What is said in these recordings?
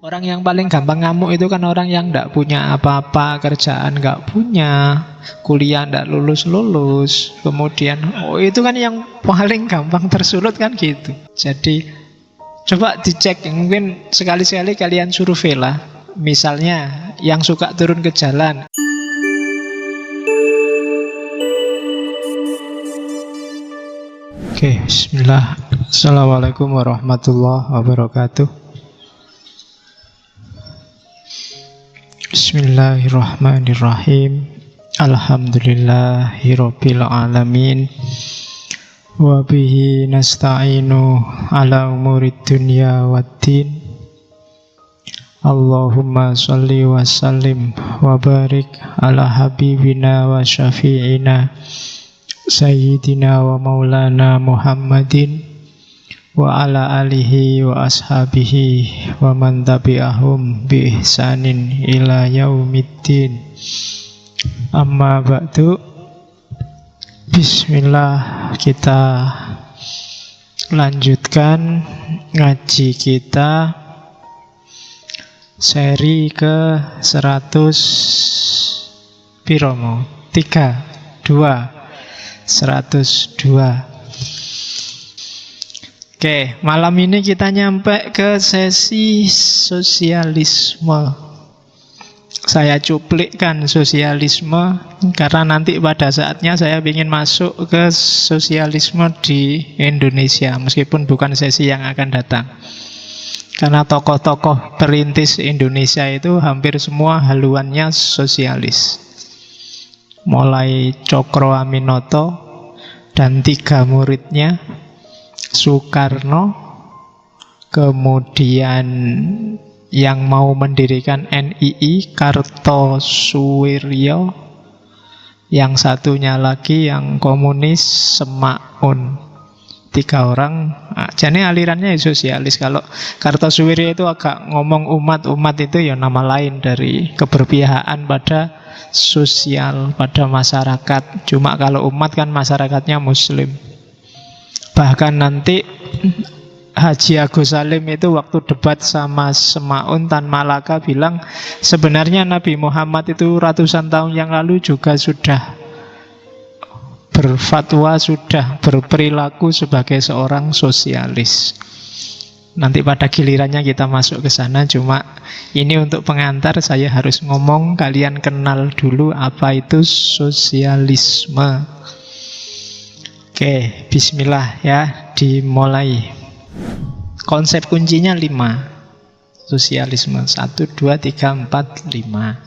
Orang yang paling gampang ngamuk itu kan orang yang nggak punya apa-apa, kerjaan nggak punya, kuliah nggak lulus-lulus. Kemudian, oh itu kan yang paling gampang tersulut kan gitu. Jadi coba dicek, mungkin sekali-sekali kalian survei lah. Misalnya yang suka turun ke jalan. Oke, bismillah. Assalamualaikum warahmatullahi wabarakatuh. Bismillahirrahmanirrahim. Alhamdulillahirabbil alamin. Wa bihi nasta'inu ala umurid dunya waddin. Allahumma shalli wa sallim wa barik ala habibina wa syafi'ina Sayyidina wa maulana Muhammadin wa ala alihi wa ashabihi wa man tabi'ahum bi ihsanin ila yaumiddin. Amma ba'du. Bismillah, kita lanjutkan ngaji kita seri ke 100 piromo 3 2 102. Oke, malam ini kita nyampe ke sesi sosialisme. Saya cuplikkan sosialisme karena nanti pada saatnya saya ingin masuk ke sosialisme di Indonesia, meskipun bukan sesi yang akan datang. Karena tokoh-tokoh perintis Indonesia itu hampir semua haluannya sosialis. Mulai Cokro Aminoto dan 3 muridnya, Soekarno, kemudian yang mau mendirikan NII, Kartosuwiryo, yang satunya lagi yang komunis, Semaun. 3 orang, jadi alirannya sosialis. Kalau Kartosuwiryo itu agak ngomong umat itu ya nama lain dari keberpihakan pada sosial, pada masyarakat. Cuma kalau umat kan masyarakatnya muslim. Bahkan nanti Haji Agus Salim itu waktu debat sama Semaun Tan Malaka bilang sebenarnya Nabi Muhammad itu ratusan tahun yang lalu juga sudah berfatwa, sudah berperilaku sebagai seorang sosialis. Nanti pada gilirannya kita masuk ke sana. Cuma ini untuk pengantar, saya harus ngomong, kalian kenal dulu apa itu sosialisme. Oke, bismillah ya, dimulai. Konsep kuncinya 5 sosialisme. 1, 2, 3, 4, 5.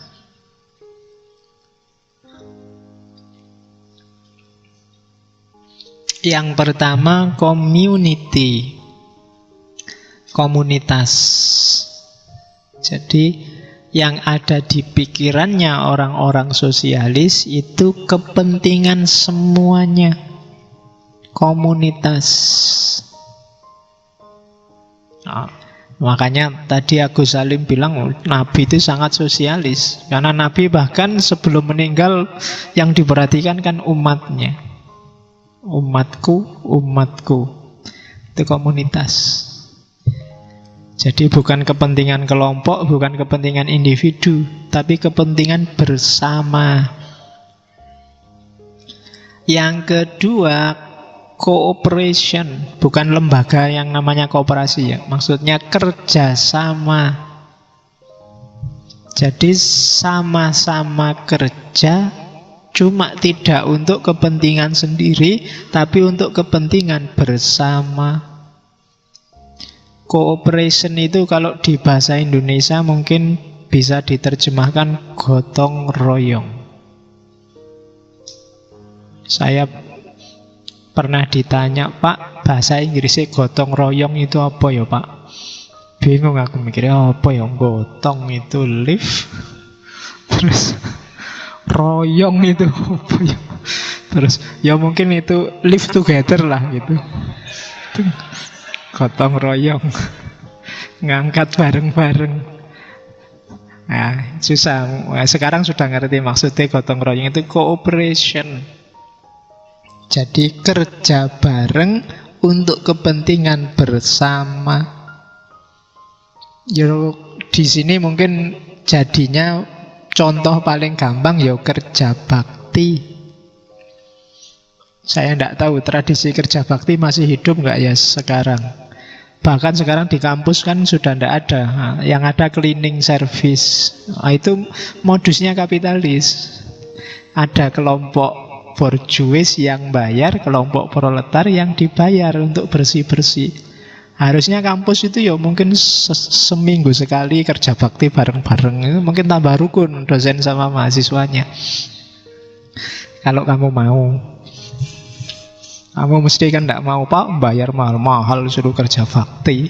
Yang pertama, community, komunitas. Jadi yang ada di pikirannya orang-orang sosialis itu kepentingan semuanya, komunitas. Nah, makanya tadi Agus Salim bilang Nabi itu sangat sosialis, karena Nabi bahkan sebelum meninggal yang diperhatikan kan umatnya. Umatku, umatku. Itu komunitas. Jadi bukan kepentingan kelompok, bukan kepentingan individu, tapi kepentingan bersama. Yang kedua, cooperation. Bukan lembaga yang namanya kooperasi ya, maksudnya kerjasama. Jadi sama-sama kerja, cuma tidak untuk kepentingan sendiri, tapi untuk kepentingan bersama. Cooperation itu kalau di bahasa Indonesia mungkin bisa diterjemahkan gotong royong. Saya pernah ditanya, Pak, bahasa Inggrisnya gotong royong itu apa ya Pak? Bingung aku mikirnya, apa ya gotong itu lift, terus royong itu apa ya? Terus ya mungkin itu live together lah gitu. Gotong royong, ngangkat bareng-bareng. Nah, susah. Nah, sekarang sudah ngerti maksudnya gotong royong itu cooperation. Jadi kerja bareng untuk kepentingan bersama. Di sini mungkin jadinya contoh paling gampang ya kerja bakti. Saya tidak tahu tradisi kerja bakti masih hidup nggak ya sekarang. Bahkan sekarang di kampus kan sudah tidak ada. Nah, yang ada cleaning service. Nah, itu modusnya kapitalis. Ada kelompok borjuis yang bayar, kelompok proletar yang dibayar untuk bersih-bersih. Harusnya kampus itu ya mungkin seminggu sekali kerja bakti bareng-bareng. Itu mungkin tambah rukun dosen sama mahasiswanya. Kalau kamu mau. Kamu mesti kan tidak mau, Pak, bayar mahal-mahal suruh kerja bakti.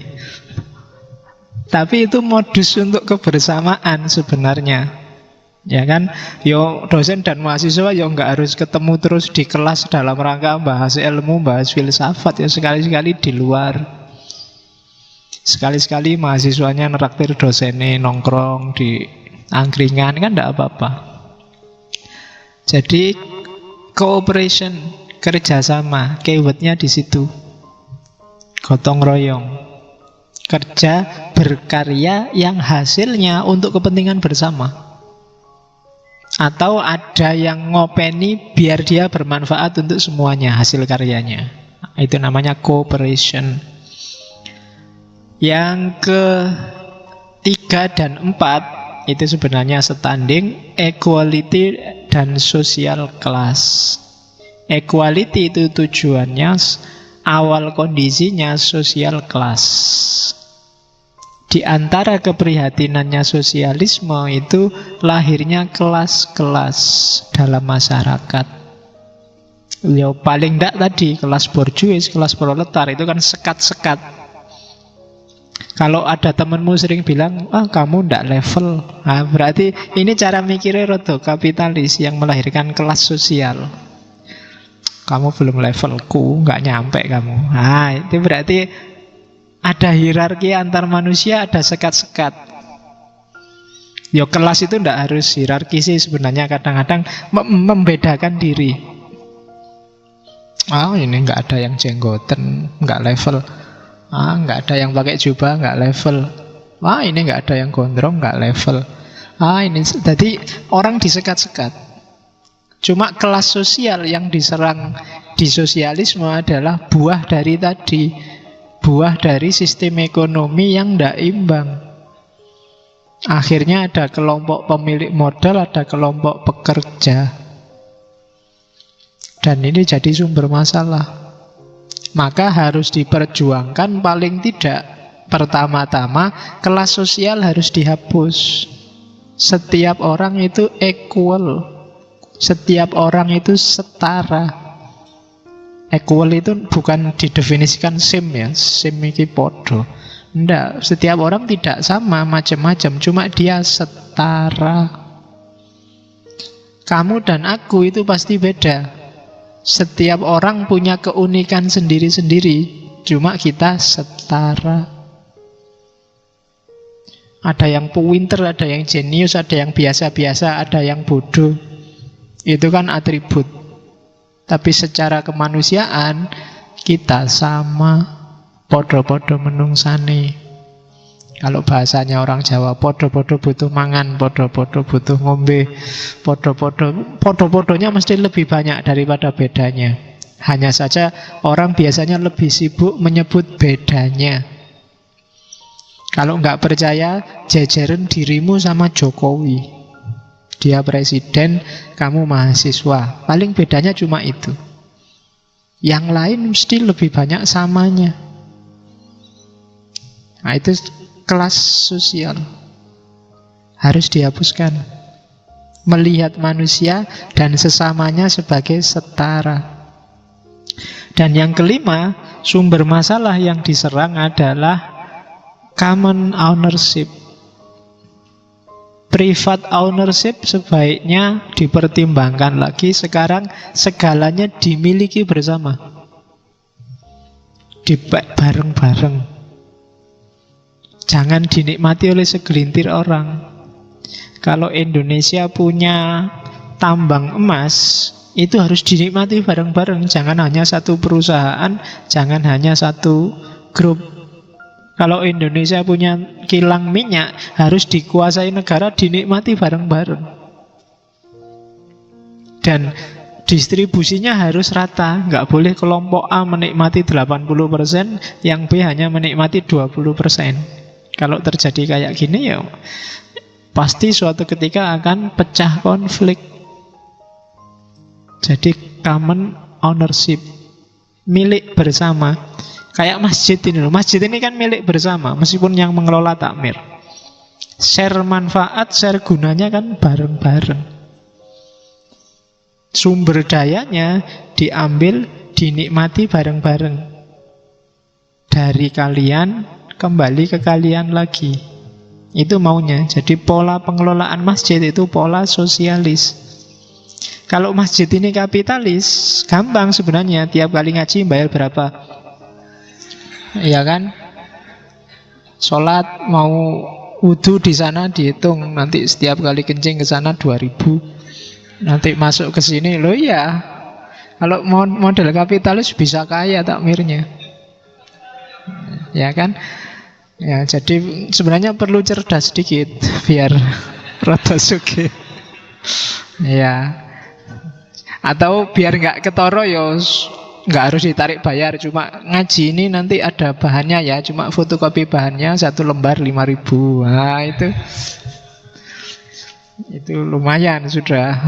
Tapi itu modus untuk kebersamaan sebenarnya. Ya kan, yo dosen dan mahasiswa yo nggak harus ketemu terus di kelas dalam rangka bahas ilmu, bahas filsafat. Ya sekali-sekali di luar. Sekali-sekali mahasiswanya neraktir dosennya nongkrong di angkringan kan tidak apa-apa. Jadi cooperation, kerjasama, keywordnya di situ. Gotong royong, kerja berkarya yang hasilnya untuk kepentingan bersama. Atau ada yang ngopeni biar dia bermanfaat untuk semuanya hasil karyanya. Itu namanya cooperation. Yang ketiga dan empat itu sebenarnya standing, equality dan social class. Equality itu tujuannya, awal kondisinya social class. Di antara keprihatinannya sosialisme itu lahirnya kelas-kelas dalam masyarakat. Ya paling tidak tadi kelas borjuis, kelas proletar itu kan sekat-sekat. Kalau ada temanmu sering bilang, kamu tidak level, nah, berarti ini cara mikirnya rodo kapitalis yang melahirkan kelas sosial. Kamu belum levelku, nggak nyampe kamu. Nah, itu berarti ada hierarki antar manusia, ada sekat-sekat. Ya kelas itu tidak harus hierarki sih sebenarnya, kadang-kadang membedakan diri. Ini nggak ada yang jenggoten, nggak level. Nggak ada yang pakai jubah, nggak level. Ini nggak ada yang gondrong, nggak level. Ini jadi orang disekat-sekat. Cuma kelas sosial yang diserang di sosialisme adalah buah dari tadi. Buah dari sistem ekonomi yang tidak imbang. Akhirnya ada kelompok pemilik modal, ada kelompok pekerja. Dan ini jadi sumber masalah. Maka harus diperjuangkan paling tidak pertama-tama kelas sosial harus dihapus. Setiap orang itu equal. Setiap orang itu setara. Equal itu bukan didefinisikan sim ya, sim iki podo. Enggak, setiap orang tidak sama, macam-macam, cuma dia setara. Kamu dan aku itu pasti beda. Setiap orang punya keunikan sendiri-sendiri, cuma kita setara. Ada yang pinter, ada yang jenius, ada yang biasa-biasa, ada yang bodoh. Itu kan atribut. Tapi secara kemanusiaan kita sama, podo-podo menungsane. Kalau bahasanya orang Jawa, podo-podo butuh mangan, podo-podo butuh ngombe, podo-podonya mesti lebih banyak daripada bedanya. Hanya saja orang biasanya lebih sibuk menyebut bedanya. Kalau nggak percaya, jejerin dirimu sama Jokowi. Dia presiden, kamu mahasiswa. Paling bedanya cuma itu. Yang lain mesti lebih banyak samanya. Nah, itu kelas sosial. Harus dihapuskan. Melihat manusia dan sesamanya sebagai setara. Dan yang kelima, sumber masalah yang diserang adalah common ownership. Private ownership sebaiknya dipertimbangkan lagi. Sekarang segalanya dimiliki bersama, bareng-bareng. Jangan dinikmati oleh segelintir orang. Kalau Indonesia punya tambang emas, itu harus dinikmati bareng-bareng. Jangan hanya satu perusahaan, jangan hanya satu grup. Kalau Indonesia punya kilang minyak, harus dikuasai negara, dinikmati bareng-bareng. Dan distribusinya harus rata. Nggak boleh kelompok A menikmati 80%, yang B hanya menikmati 20%. Kalau terjadi kayak gini ya pasti suatu ketika akan pecah konflik. Jadi common ownership, milik bersama. Kayak masjid ini loh. Masjid ini kan milik bersama, meskipun yang mengelola takmir. Share manfaat, share gunanya kan bareng-bareng. Sumber dayanya diambil, dinikmati bareng-bareng. Dari kalian, kembali ke kalian lagi. Itu maunya. Jadi pola pengelolaan masjid itu pola sosialis. Kalau masjid ini kapitalis, gampang sebenarnya. Tiap kali ngaji bayar berapa? Iya kan? Sholat mau wudhu di sana dihitung, nanti setiap kali kencing ke sana 2000. Nanti masuk ke sini, loh ya. Kalau model kapitalis bisa kaya takmirnya. Ya kan? Ya, jadi sebenarnya perlu cerdas sedikit biar rada sugih. Ya. Atau biar nggak ketoro ya nggak harus ditarik bayar, cuma ngaji ini nanti ada bahannya ya, cuma fotokopi bahannya 1 lembar 5.000. Nah itu lumayan sudah.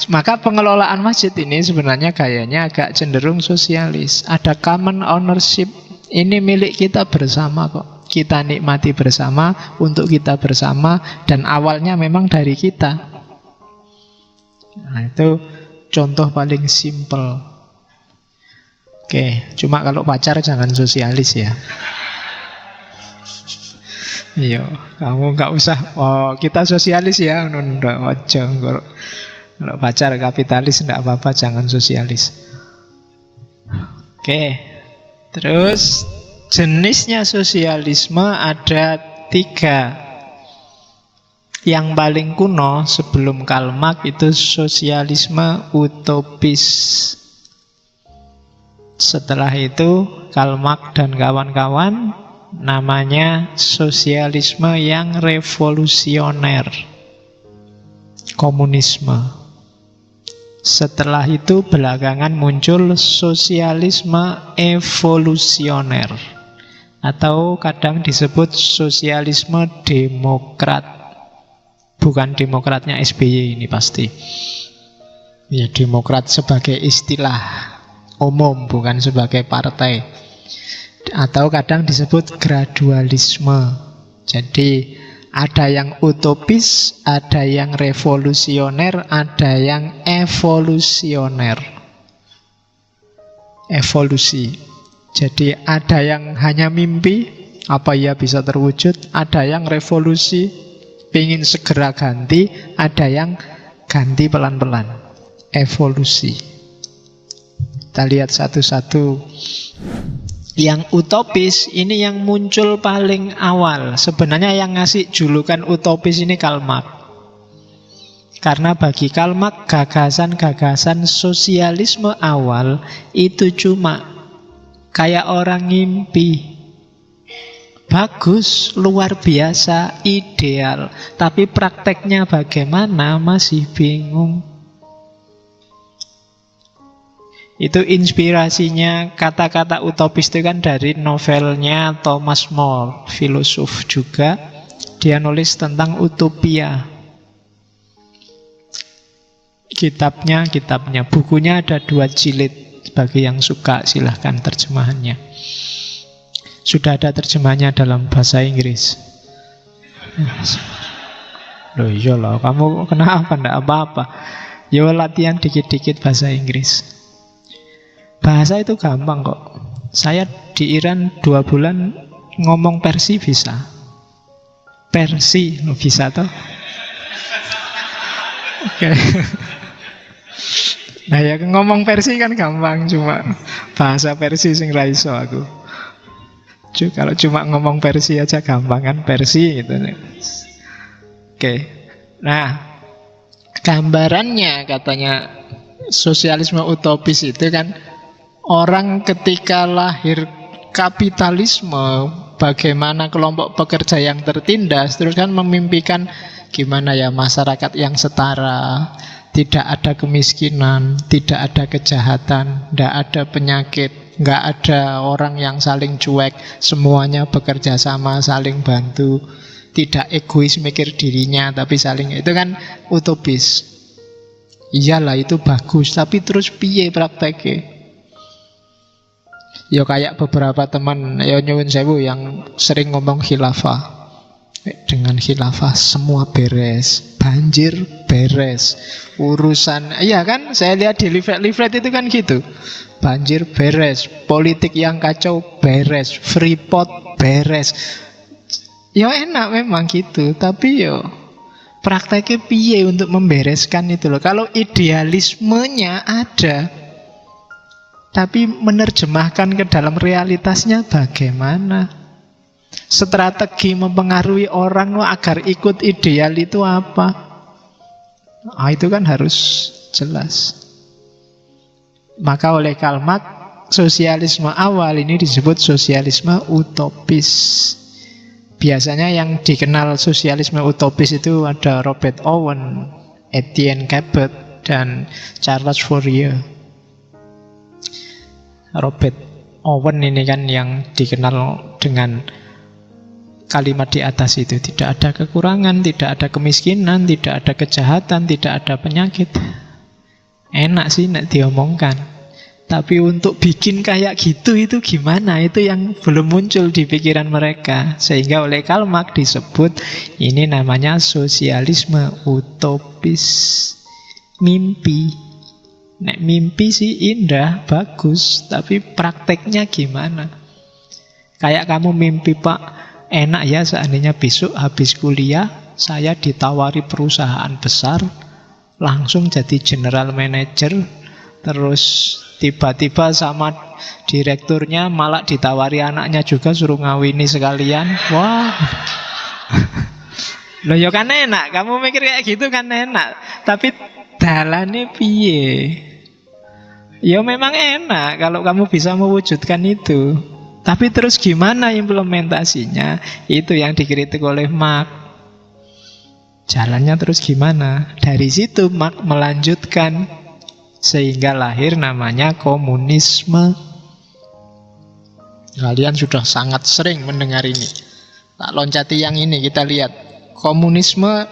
Maka pengelolaan masjid ini sebenarnya gayanya agak cenderung sosialis. Ada common ownership, ini milik kita bersama kok, kita nikmati bersama, untuk kita bersama, dan awalnya memang dari kita. Nah itu contoh paling simple. Oke, cuma kalau pacar jangan sosialis ya. Iya, kamu nggak usah. Oh, kita sosialis ya, nunda aja. Kalau pacar kapitalis nggak apa-apa, jangan sosialis. Oke, terus jenisnya sosialisme ada 3. Yang paling kuno sebelum Karl Marx itu sosialisme utopis. Setelah itu Karl Marx dan kawan-kawan namanya sosialisme yang revolusioner, komunisme. Setelah itu belakangan muncul sosialisme evolusioner, atau kadang disebut sosialisme demokrat. Bukan demokratnya SBY ini pasti. Ya, demokrat sebagai istilah umum, bukan sebagai partai. Atau kadang disebut gradualisme. Jadi ada yang utopis, ada yang revolusioner, ada yang evolusioner. Evolusi. Jadi ada yang hanya mimpi, apa ya bisa terwujud. Ada yang revolusi, ingin segera ganti. Ada yang ganti pelan-pelan. Evolusi. Kita lihat satu-satu. Yang utopis ini yang muncul paling awal. Sebenarnya yang ngasih julukan utopis ini Karl Marx. Karena bagi Karl Marx gagasan-gagasan sosialisme awal itu cuma kayak orang ngimpi. Bagus, luar biasa, ideal. Tapi prakteknya bagaimana masih bingung. Itu inspirasinya, kata-kata utopis itu kan dari novelnya Thomas More, filosof juga. Dia nulis tentang utopia. Kitabnya, bukunya ada 2 jilid. Bagi yang suka silahkan terjemahannya. Sudah ada terjemahannya dalam bahasa Inggris. Loh iyalah, kamu kenapa? Nggak apa-apa. Ya latihan dikit-dikit bahasa Inggris. Bahasa itu gampang kok. Saya di Iran 2 bulan ngomong Persi bisa. Persi bisa toh? Oke. Nah ya ngomong Persi kan gampang, cuma bahasa Persi sing ra iso aku. Kalau cuma ngomong Persi aja gampang kan, Persi gitu. Oke. Nah, gambarannya katanya sosialisme utopis itu kan orang ketika lahir kapitalisme, bagaimana kelompok pekerja yang tertindas, terus kan memimpikan gimana ya masyarakat yang setara, tidak ada kemiskinan, tidak ada kejahatan, tidak ada penyakit, nggak ada orang yang saling cuek, semuanya bekerja sama, saling bantu, tidak egois mikir dirinya, tapi saling, itu kan utopis. Iyalah itu bagus, tapi terus piye prakteknya? Ya kayak beberapa teman ya nyuwun sewu yang sering ngomong khilafah. Dengan khilafah semua beres, banjir beres, urusan, iya kan, saya lihat di leaflet-leaflet itu kan gitu, banjir beres, politik yang kacau beres, Freeport beres. Ya enak memang gitu, tapi yo prakteknya piye untuk membereskan itu loh. Kalau idealismenya ada, tapi menerjemahkan ke dalam realitasnya bagaimana? Strategi mempengaruhi orang agar ikut ideal itu apa? Itu kan harus jelas. Maka oleh Karl Marx, sosialisme awal ini disebut sosialisme utopis. Biasanya yang dikenal sosialisme utopis itu ada Robert Owen, Etienne Cabot, dan Charles Fourier. Robert Owen ini kan yang dikenal dengan kalimat di atas itu, tidak ada kekurangan, tidak ada kemiskinan, tidak ada kejahatan, tidak ada penyakit. Enak sih nek diomongkan, tapi untuk bikin kayak gitu itu gimana? Itu yang belum muncul di pikiran mereka. Sehingga oleh Karl Marx disebut ini namanya sosialisme utopis. Mimpi. Nek mimpi sih indah, bagus, tapi prakteknya gimana? Kayak kamu mimpi, Pak, enak ya seandainya besok habis kuliah saya ditawari perusahaan besar, langsung jadi general manager, terus tiba-tiba sama direkturnya malah ditawari anaknya juga suruh ngawini sekalian. Wah. Loh ya kan enak, kamu mikir kayak gitu kan enak, tapi dalane piye? Ya memang enak kalau kamu bisa mewujudkan itu. Tapi terus gimana implementasinya? Itu yang dikritik oleh Marx. Jalannya terus gimana? Dari situ Marx melanjutkan sehingga lahir namanya komunisme. Kalian sudah sangat sering mendengar ini. Tak loncati yang ini, kita lihat. Komunisme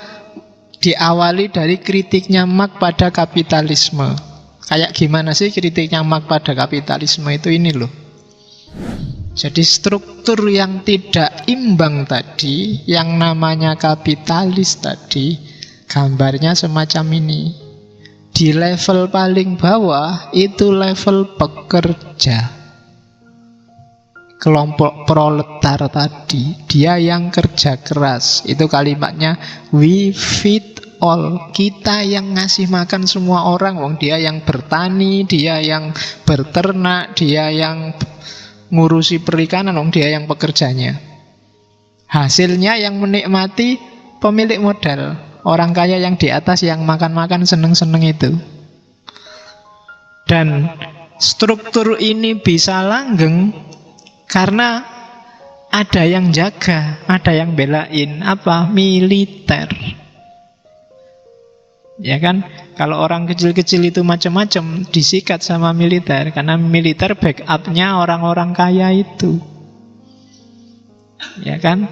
diawali dari kritiknya Marx pada kapitalisme. Kayak gimana sih kritiknya Marx pada kapitalisme itu ini loh. Jadi struktur yang tidak imbang tadi, yang namanya kapitalis tadi, gambarnya semacam ini. Di level paling bawah itu level pekerja, kelompok proletar tadi, dia yang kerja keras. Itu kalimatnya we feed all. Kita yang ngasih makan semua orang. Wong dia yang bertani, dia yang berternak, dia yang ngurusi perikanan, wong dia yang pekerjanya. Hasilnya yang menikmati pemilik modal, orang kaya yang di atas yang makan-makan seneng-seneng itu. Dan struktur ini bisa langgeng karena ada yang jaga, ada yang belain. Apa? Militer. Ya kan, kalau orang kecil-kecil itu macam-macam disikat sama militer, karena militer backupnya orang-orang kaya itu. Ya kan.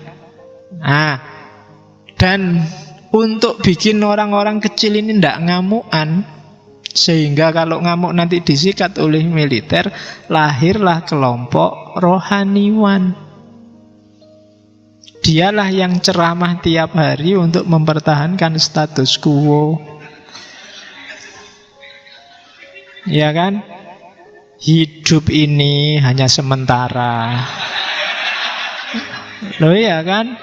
Nah, dan untuk bikin orang-orang kecil ini tidak ngamuan, sehingga kalau ngamuk nanti disikat oleh militer, lahirlah kelompok rohaniwan. Dialah yang ceramah tiap hari untuk mempertahankan status quo. Ya kan? Hidup ini hanya sementara. Loh ya kan?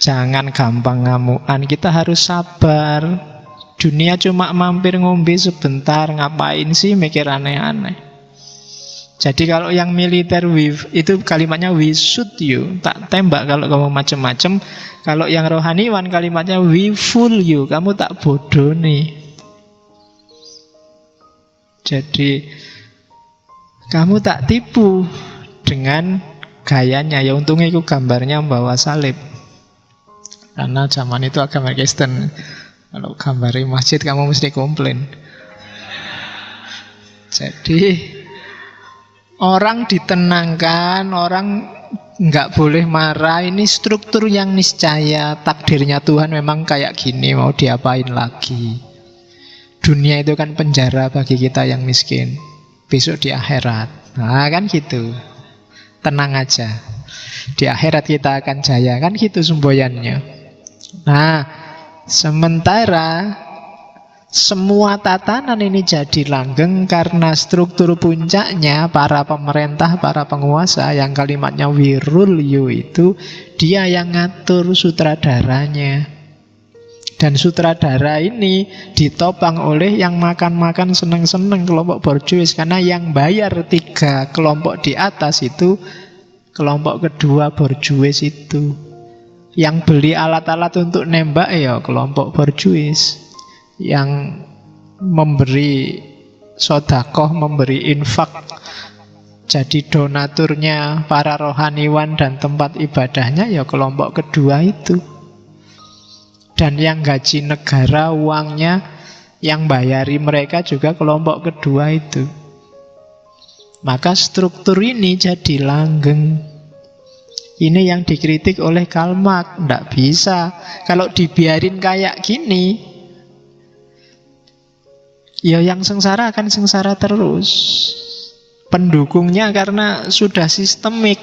Jangan gampang ngamuan, kita harus sabar. Dunia cuma mampir ngombe sebentar, ngapain sih mikir aneh-aneh. Jadi kalau yang militer itu kalimatnya we shoot you, tak tembak kalau kamu macem-macem. Kalau yang rohaniwan kalimatnya we fool you, kamu tak bodoh nih. Jadi kamu tak tipu dengan gayanya. Ya untungnya itu gambarnya membawa salib. Karena zaman itu agama Kristen. Kalau gambari masjid kamu mesti komplain. Jadi orang ditenangkan, orang nggak boleh marah. Ini struktur yang niscaya. Takdirnya Tuhan memang kayak gini, mau diapain lagi. Dunia itu kan penjara bagi kita yang miskin. Besok di akhirat. Nah kan gitu. Tenang aja. Di akhirat kita akan jaya. Kan gitu semboyannya. Nah, sementara semua tatanan ini jadi langgeng karena struktur puncaknya para pemerintah, para penguasa yang kalimatnya we rule you itu, dia yang ngatur sutradaranya. Dan sutradara ini ditopang oleh yang makan-makan seneng-seneng kelompok borjuis. Karena yang bayar 3 kelompok di atas itu kelompok kedua borjuis itu. Yang beli alat-alat untuk nembak ya kelompok borjuis. Yang memberi sodakoh, memberi infak, jadi donaturnya para rohaniwan dan tempat ibadahnya ya kelompok kedua itu. Dan yang gaji negara uangnya, yang bayari mereka juga kelompok kedua itu. Maka struktur ini jadi langgeng. Ini yang dikritik oleh Karl Marx. Nggak bisa. Kalau dibiarin kayak gini, ya yang sengsara akan sengsara terus. Pendukungnya karena sudah sistemik,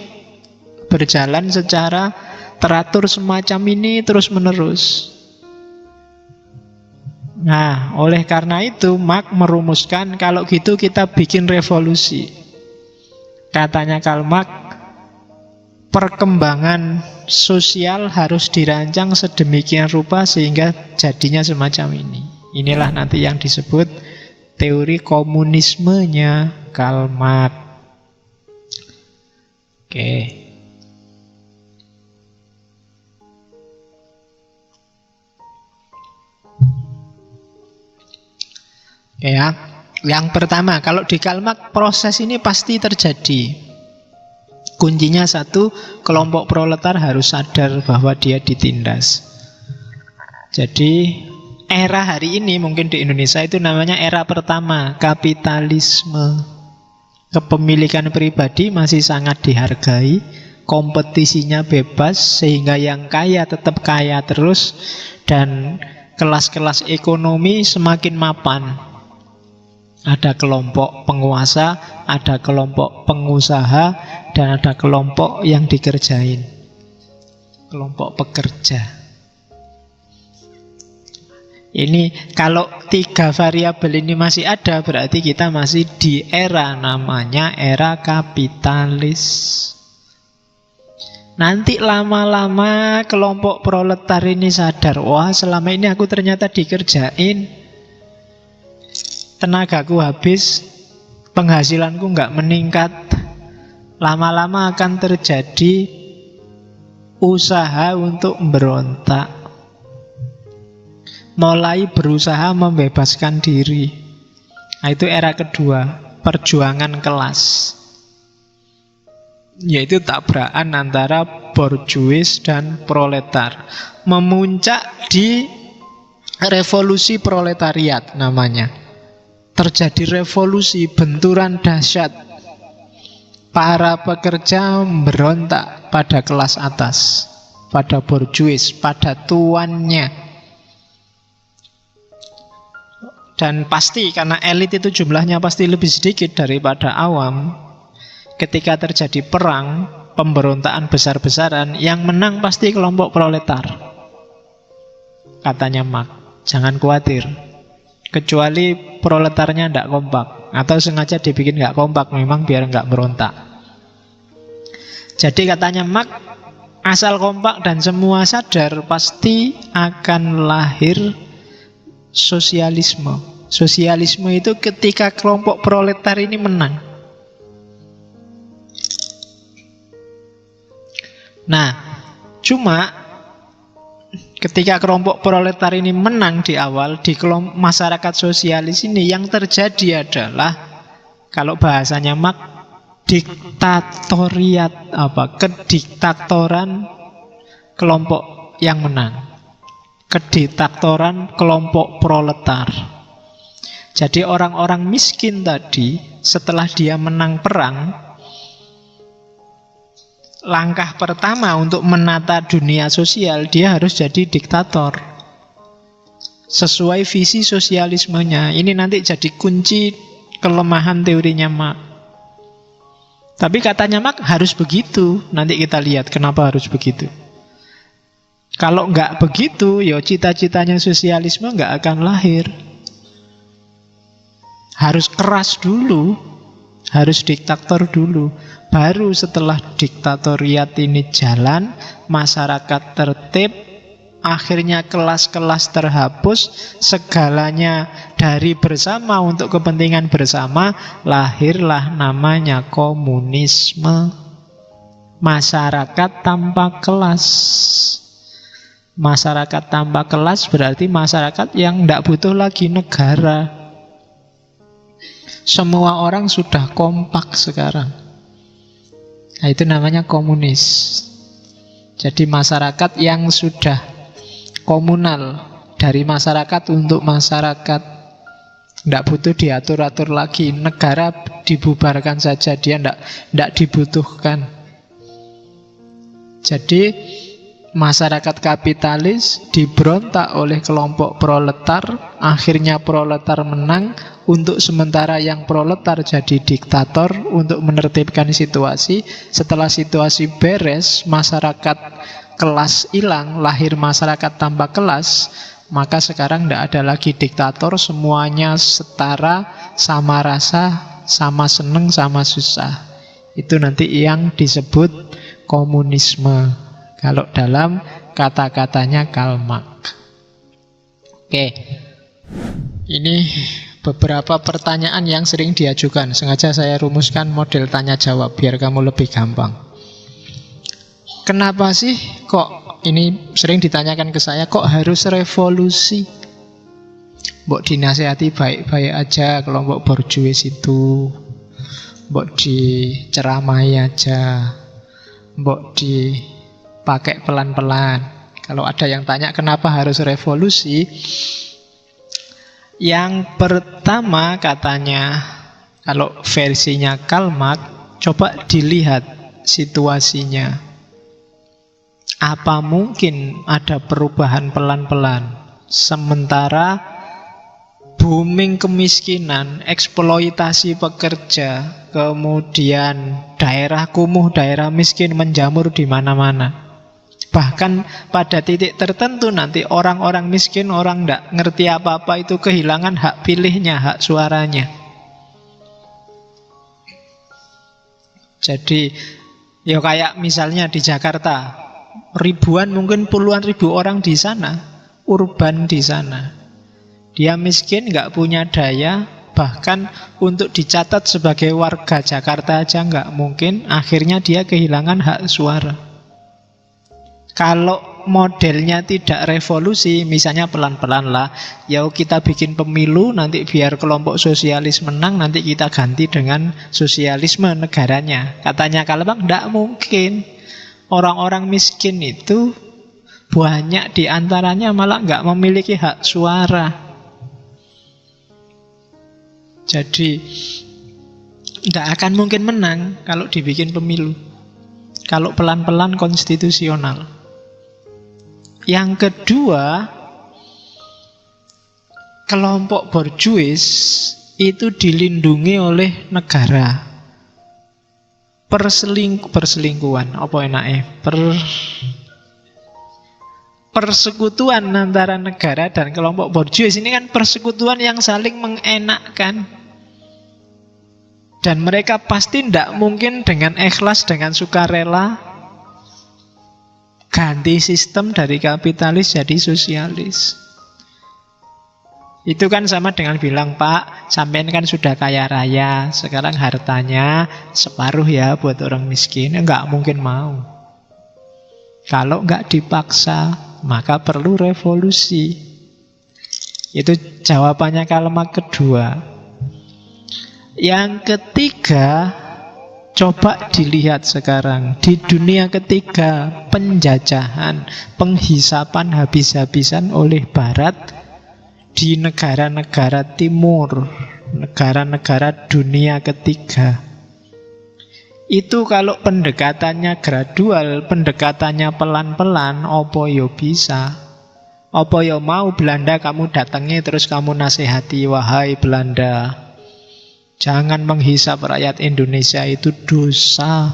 berjalan secara teratur semacam ini terus menerus. Nah, oleh karena itu Marx merumuskan kalau gitu kita bikin revolusi. Katanya Karl Marx, perkembangan sosial harus dirancang sedemikian rupa sehingga jadinya semacam ini. Inilah nanti yang disebut teori komunismenya Karl Marx. Oke. Ya, yang pertama, kalau di Karl Marx proses ini pasti terjadi. Kuncinya satu, kelompok proletar harus sadar bahwa dia ditindas. Jadi era hari ini mungkin di Indonesia itu namanya era pertama, kapitalisme. Kepemilikan pribadi masih sangat dihargai, kompetisinya bebas sehingga yang kaya tetap kaya terus dan kelas-kelas ekonomi semakin mapan. Ada kelompok penguasa, ada kelompok pengusaha, dan ada kelompok yang dikerjain. Kelompok pekerja. Ini kalau 3 variabel ini masih ada, berarti kita masih di era namanya era kapitalis. Nanti lama-lama kelompok proletar ini sadar, wah selama ini aku ternyata dikerjain, tenagaku habis, penghasilanku nggak meningkat. Lama-lama akan terjadi usaha untuk berontak, mulai berusaha membebaskan diri. Nah, itu era kedua, perjuangan kelas, yaitu tabrakan antara borjuis dan proletar. Memuncak di revolusi proletariat namanya. Terjadi revolusi, benturan dahsyat. Para pekerja berontak pada kelas atas, pada borjuis, pada tuannya. Dan pasti karena elit itu jumlahnya pasti lebih sedikit daripada awam. Ketika terjadi perang, pemberontakan besar-besaran, yang menang pasti kelompok proletar. Katanya Marx, jangan khawatir. Kecuali proletarnya tidak kompak, atau sengaja dibikin nggak kompak memang biar nggak berontak. Jadi katanya Marx, asal kompak dan semua sadar, pasti akan lahir sosialisme. Sosialisme itu ketika kelompok proletar ini menang. Nah, cuma ketika kelompok proletar ini menang di awal, di kelompok masyarakat sosialis ini, yang terjadi adalah, kalau bahasanya Marx, diktatoriat, kediktatoran kelompok yang menang, kediktatoran kelompok proletar. Jadi orang-orang miskin tadi setelah dia menang perang, langkah pertama untuk menata dunia sosial, dia harus jadi diktator sesuai visi sosialismenya. Ini nanti jadi kunci kelemahan teorinya Marx. Tapi katanya Marx harus begitu. Nanti kita lihat kenapa harus begitu. Kalau nggak begitu, ya cita-citanya sosialisme nggak akan lahir. Harus keras dulu, harus diktator dulu. Baru setelah diktatoriat ini jalan, masyarakat tertib, akhirnya kelas-kelas terhapus, segalanya dari bersama untuk kepentingan bersama, lahirlah namanya komunisme. Masyarakat tanpa kelas. Masyarakat tanpa kelas berarti masyarakat yang tidak butuh lagi negara. Semua orang sudah kompak sekarang. Nah, itu namanya komunis. Jadi masyarakat yang sudah komunal, dari masyarakat untuk masyarakat, tidak butuh diatur-atur lagi. Negara dibubarkan saja, dia tidak dibutuhkan. Jadi masyarakat kapitalis diberontak oleh kelompok proletar, akhirnya proletar menang. Untuk sementara yang proletar jadi diktator untuk menertibkan situasi. Setelah situasi beres, masyarakat kelas hilang, lahir masyarakat tanpa kelas, maka sekarang tidak ada lagi diktator, semuanya setara, sama rasa, sama seneng, sama susah. Itu nanti yang disebut komunisme, kalau dalam kata-katanya Karl Marx. Oke, ini beberapa pertanyaan yang sering diajukan. Sengaja saya rumuskan model tanya jawab biar kamu lebih gampang. Kenapa sih kok, ini sering ditanyakan ke saya, kok harus revolusi? Mbok dinasihati baik-baik aja kelompok borjuis itu, mbok diceramai aja, mbok dipakai pelan-pelan. Kalau ada yang tanya kenapa harus revolusi, yang pertama katanya, kalau versinya Karl Marx, coba dilihat situasinya. Apa mungkin ada perubahan pelan-pelan sementara booming kemiskinan, eksploitasi pekerja, kemudian daerah kumuh, daerah miskin menjamur di mana-mana. Bahkan pada titik tertentu nanti orang-orang miskin, orang tidak ngerti apa-apa itu kehilangan hak pilihnya, hak suaranya. Jadi ya kayak misalnya di Jakarta, ribuan mungkin puluhan ribu orang di sana, urban di sana. Dia miskin, nggak punya daya, bahkan untuk dicatat sebagai warga Jakarta aja nggak mungkin. Akhirnya dia kehilangan hak suara. Kalau modelnya tidak revolusi, misalnya pelan-pelan lah, ya kita bikin pemilu, nanti biar kelompok sosialis menang, nanti kita ganti dengan sosialisme negaranya. Katanya Karl Marx, tidak mungkin. Orang-orang miskin itu banyak diantaranya malah nggak memiliki hak suara. Jadi tidak akan mungkin menang kalau dibikin pemilu. Kalau pelan-pelan konstitusional. Yang kedua, kelompok borjuis itu dilindungi oleh negara. Perselingkuhan, apa enaknya? Persekutuan antara negara dan kelompok borjuis ini kan persekutuan yang saling mengenakkan. Dan mereka pasti tidak mungkin dengan ikhlas, dengan sukarela ganti sistem dari kapitalis jadi sosialis. Itu kan sama dengan bilang, Pak, sampean kan sudah kaya raya, sekarang hartanya separuh ya buat orang miskin. Enggak mungkin mau. Kalau enggak dipaksa, maka perlu revolusi. Itu jawabannya Karl Marx kedua. Yang ketiga, Coba dilihat sekarang di dunia ketiga, penjajahan, penghisapan habis-habisan oleh Barat di negara-negara timur, negara-negara dunia ketiga. Itu kalau pendekatannya gradual, pendekatannya pelan-pelan, opo yo bisa. Opo yo mau Belanda kamu datangi terus kamu nasihati, wahai Belanda, jangan menghisap rakyat Indonesia, itu dosa.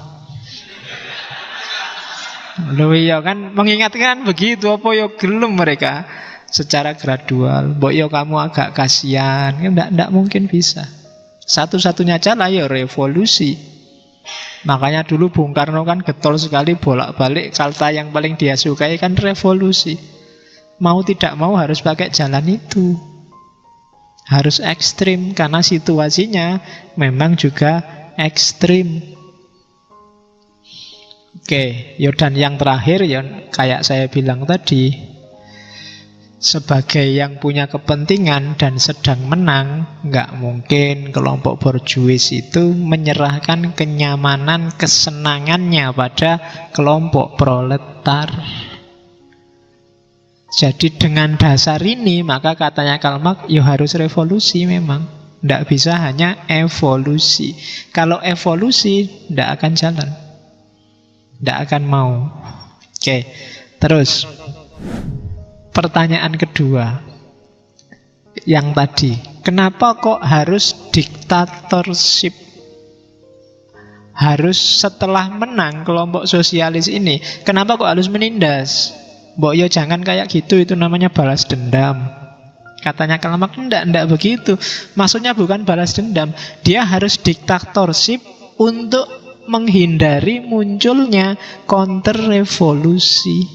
Loh iya kan, mengingatkan begitu, apa yo gelem mereka secara gradual. Mbok yo kamu agak kasihan, enggak mungkin bisa. Satu-satunya cara ya revolusi. Makanya dulu Bung Karno kan getol sekali bolak-balik, kata yang paling dia sukai kan revolusi. Mau tidak mau harus pakai jalan itu. Harus ekstrim karena situasinya memang juga ekstrim. Oke, dan yang terakhir ya kayak saya bilang tadi, sebagai yang punya kepentingan dan sedang menang, nggak mungkin kelompok borjuis itu menyerahkan kenyamanan, kesenangannya pada kelompok proletar. Jadi dengan dasar ini, maka katanya Karl Marx, ya harus revolusi memang. Tidak bisa hanya evolusi. Kalau evolusi, tidak akan jalan. Tidak akan mau. Oke, terus. Pertanyaan kedua. Yang tadi. Kenapa kok harus diktatorship? Harus setelah menang kelompok sosialis ini. Kenapa kok harus menindas? Mbok yo jangan kayak gitu, itu namanya balas dendam. Katanya Karl Marx, enggak begitu. Maksudnya bukan balas dendam, dia harus diktatorship untuk menghindari munculnya counter revolusi.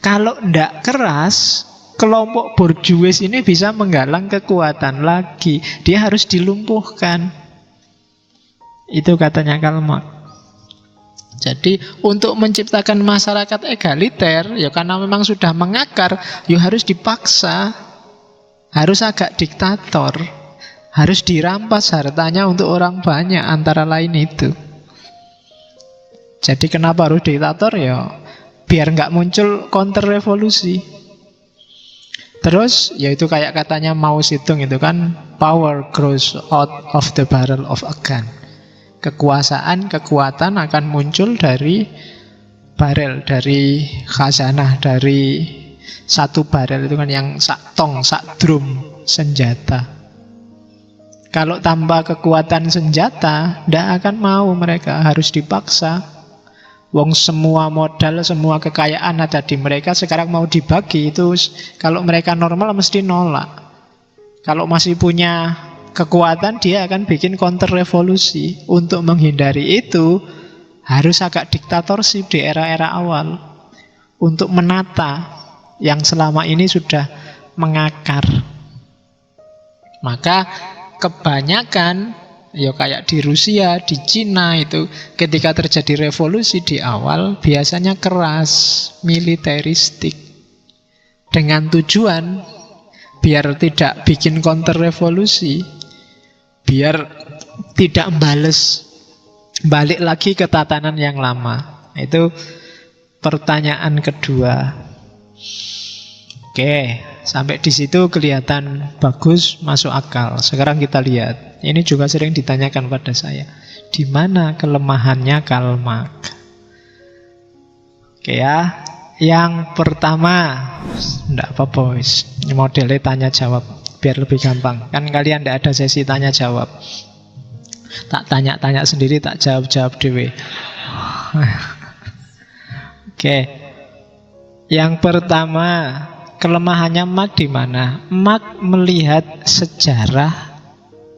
Kalau enggak keras, kelompok borjuis ini bisa menggalang kekuatan lagi. Dia harus dilumpuhkan. Itu katanya Karl Marx. Jadi untuk menciptakan masyarakat egaliter, ya karena memang sudah mengakar, ya harus dipaksa, harus agak diktator, harus dirampas hartanya untuk orang banyak, antara lain itu. Jadi kenapa harus diktator? Ya biar nggak muncul counter revolusi. Terus yaitu kayak katanya Mao Zedong itu kan, power grows out of the barrel of a gun. Kekuasaan, kekuatan akan muncul dari barel, dari khazanah, dari satu barel itu kan yang sak tong, sak drum senjata. Kalau tanpa kekuatan senjata, tidak akan mau mereka, harus dipaksa. Wong semua modal, semua kekayaan ada di mereka, sekarang mau dibagi, itu kalau mereka normal mesti nolak. Kalau masih punya kekuatan, dia akan bikin counter revolusi. Untuk menghindari itu harus agak diktatorship di era-era awal, untuk menata yang selama ini sudah mengakar. Maka kebanyakan, ya kayak di Rusia, di Cina itu, ketika terjadi revolusi di awal biasanya keras, militeristik, dengan tujuan biar tidak bikin counter revolusi, biar tidak balik lagi ke tatanan yang lama. Itu pertanyaan kedua. Oke, sampai di situ kelihatan bagus, masuk akal. Sekarang kita lihat. Ini juga sering ditanyakan pada saya. Di mana kelemahannya Karl Marx? Oke ya. Yang pertama, enggak apa-apa, modelnya tanya jawab biar lebih gampang. Kan kalian tidak ada sesi tanya jawab. Tak tanya-tanya sendiri, tak jawab-jawab dewe. Oke. Yang pertama, kelemahannya Marx di mana? Marx melihat sejarah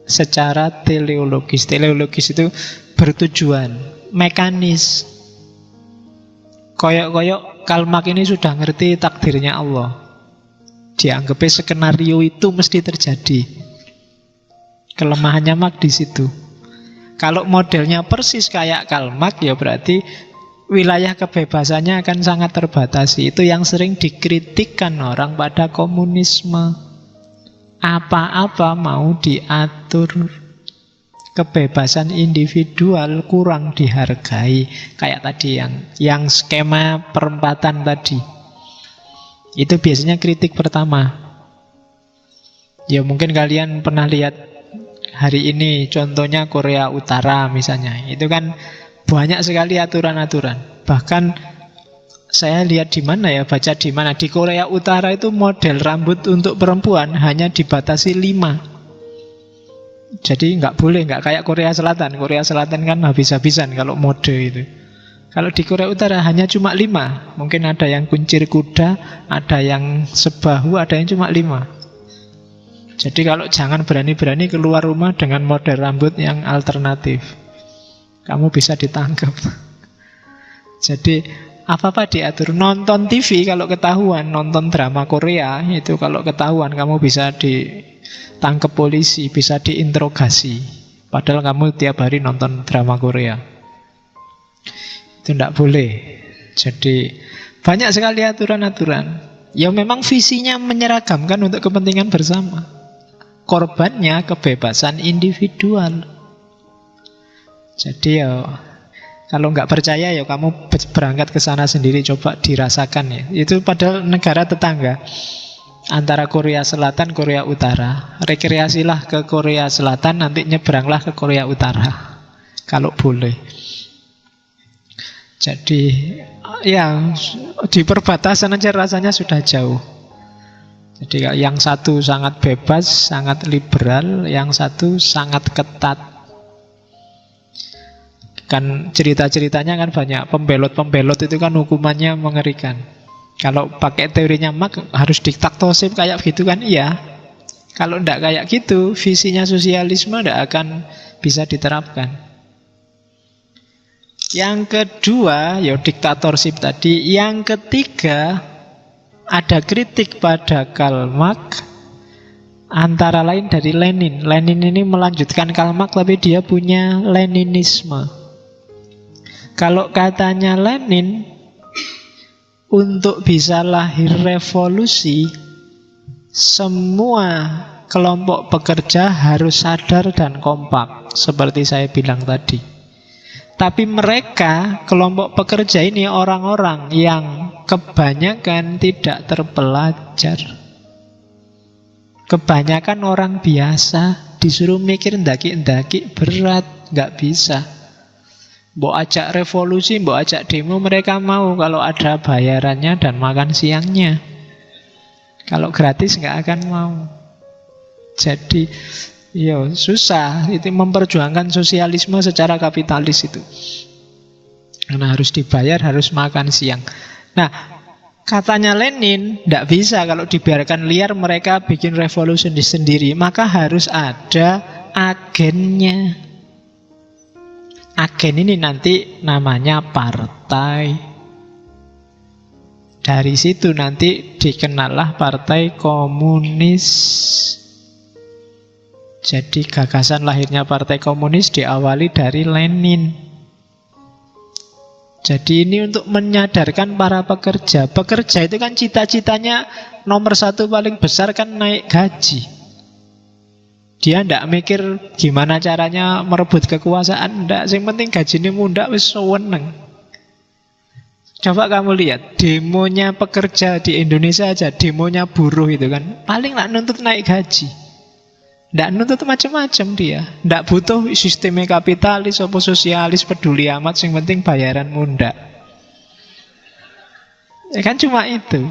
secara teleologis. Teleologis itu bertujuan, mekanis. Koyok-koyok Karl Marx ini sudah ngerti takdirnya Allah. Dianggapnya skenario itu mesti terjadi. Kelemahannya Marx di situ. Kalau modelnya persis kayak Karl Marx, ya berarti wilayah kebebasannya akan sangat terbatasi. Itu yang sering dikritikkan orang pada komunisme. Apa-apa mau diatur. kebebasan individual kurang dihargai. Kayak tadi yang skema perempatan tadi. Itu biasanya kritik pertama. Ya mungkin kalian pernah lihat hari ini contohnya Korea Utara misalnya. Itu kan banyak sekali aturan-aturan. Bahkan saya lihat di mana ya, baca di mana, di Korea Utara itu model rambut untuk perempuan hanya dibatasi 5. Jadi nggak boleh, nggak kayak Korea Selatan. Korea Selatan kan habis-habisan kalau mode itu. Kalau di Korea Utara hanya cuma 5. Mungkin ada yang kuncir kuda, ada yang sebahu, ada yang cuma 5. Jadi kalau jangan berani-berani keluar rumah dengan model rambut yang alternatif. Kamu bisa ditangkap. Jadi apa-apa diatur. Nonton TV kalau ketahuan, nonton drama Korea itu kalau ketahuan kamu bisa ditangkap polisi, bisa diinterogasi. Padahal kamu tiap hari nonton drama Korea. Itu tidak boleh. Jadi banyak sekali aturan-aturan. Ya memang visinya menyeragamkan untuk kepentingan bersama. Korbannya kebebasan individual. Jadi ya kalau nggak percaya ya kamu berangkat ke sana sendiri, coba dirasakan ya. Itu padahal negara tetangga antara Korea Selatan, Korea Utara. Rekreasilah ke Korea Selatan, nanti nyebranglah ke Korea Utara kalau boleh. Jadi ya di perbatasan aja rasanya sudah jauh. Jadi yang satu sangat bebas, sangat liberal, yang satu sangat ketat. Kan cerita-ceritanya kan banyak, pembelot-pembelot itu kan hukumannya mengerikan. Kalau pakai teorinya Marx harus diktatorship kayak gitu kan, iya. Kalau ndak kayak gitu, visinya sosialisme ndak akan bisa diterapkan. Yang kedua, ya diktatorship tadi. Yang ketiga, ada kritik pada Karl Marx, antara lain dari Lenin. Lenin ini melanjutkan Karl Marx, tapi dia punya Leninisme. Kalau katanya Lenin, untuk bisa lahir revolusi, semua kelompok pekerja harus sadar dan kompak, seperti saya bilang tadi. Tapi mereka, kelompok pekerja ini orang-orang yang kebanyakan tidak terpelajar. Kebanyakan orang biasa, disuruh mikir ndaki-ndaki berat, nggak bisa. Mbok ajak revolusi, mbok ajak demo, mereka mau kalau ada bayarannya dan makan siangnya. Kalau gratis nggak akan mau. Jadi ya susah itu memperjuangkan sosialisme secara kapitalis itu. Karena harus dibayar, harus makan siang. Nah, katanya Lenin, tidak bisa kalau dibiarkan liar mereka bikin revolusi sendiri. Maka harus ada agennya. Agen ini nanti namanya partai. Dari situ nanti dikenallah Partai Komunis. Jadi gagasan lahirnya Partai Komunis diawali dari Lenin. Jadi ini untuk menyadarkan para pekerja. Pekerja itu kan cita-citanya nomor satu paling besar kan naik gaji. Dia tidak mikir gimana caranya merebut kekuasaan. Tidak, yang penting gajinya muda wis seneng. Coba kamu lihat demonya pekerja di Indonesia aja, demonya buruh itu kan paling lah nuntut naik gaji. Tidak nuntut macam-macam dia. Tidak butuh sistemnya kapitalis atau sosialis, peduli amat, yang penting bayaran muda. Ya kan cuma itu.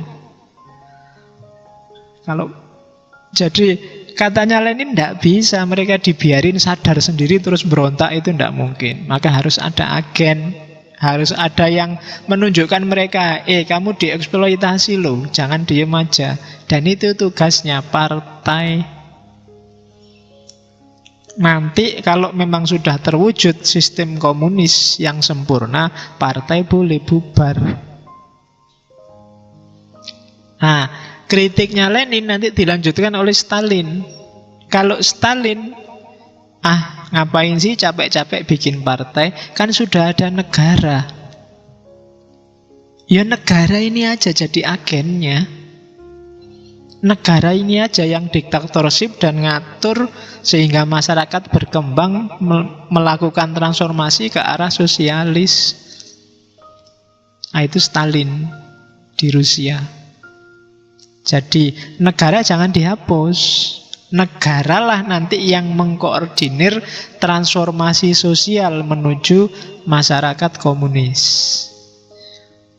Kalau jadi katanya Lenin tidak bisa, mereka dibiarin sadar sendiri terus berontak, itu tidak mungkin. Maka harus ada agen, harus ada yang menunjukkan mereka, kamu dieksploitasi loh, jangan diem aja. Dan itu tugasnya partai. Nanti kalau memang sudah terwujud sistem komunis yang sempurna, partai boleh bubar. Nah, kritiknya Lenin nanti dilanjutkan oleh Stalin. Kalau Stalin, ngapain sih capek-capek bikin partai? Kan sudah ada negara. Ya negara ini aja jadi agennya. negara ini aja yang diktatorship dan ngatur sehingga masyarakat berkembang melakukan transformasi ke arah sosialis. Nah, itu Stalin di Rusia. Jadi negara jangan dihapus. Negaralah nanti yang mengkoordinir transformasi sosial menuju masyarakat komunis.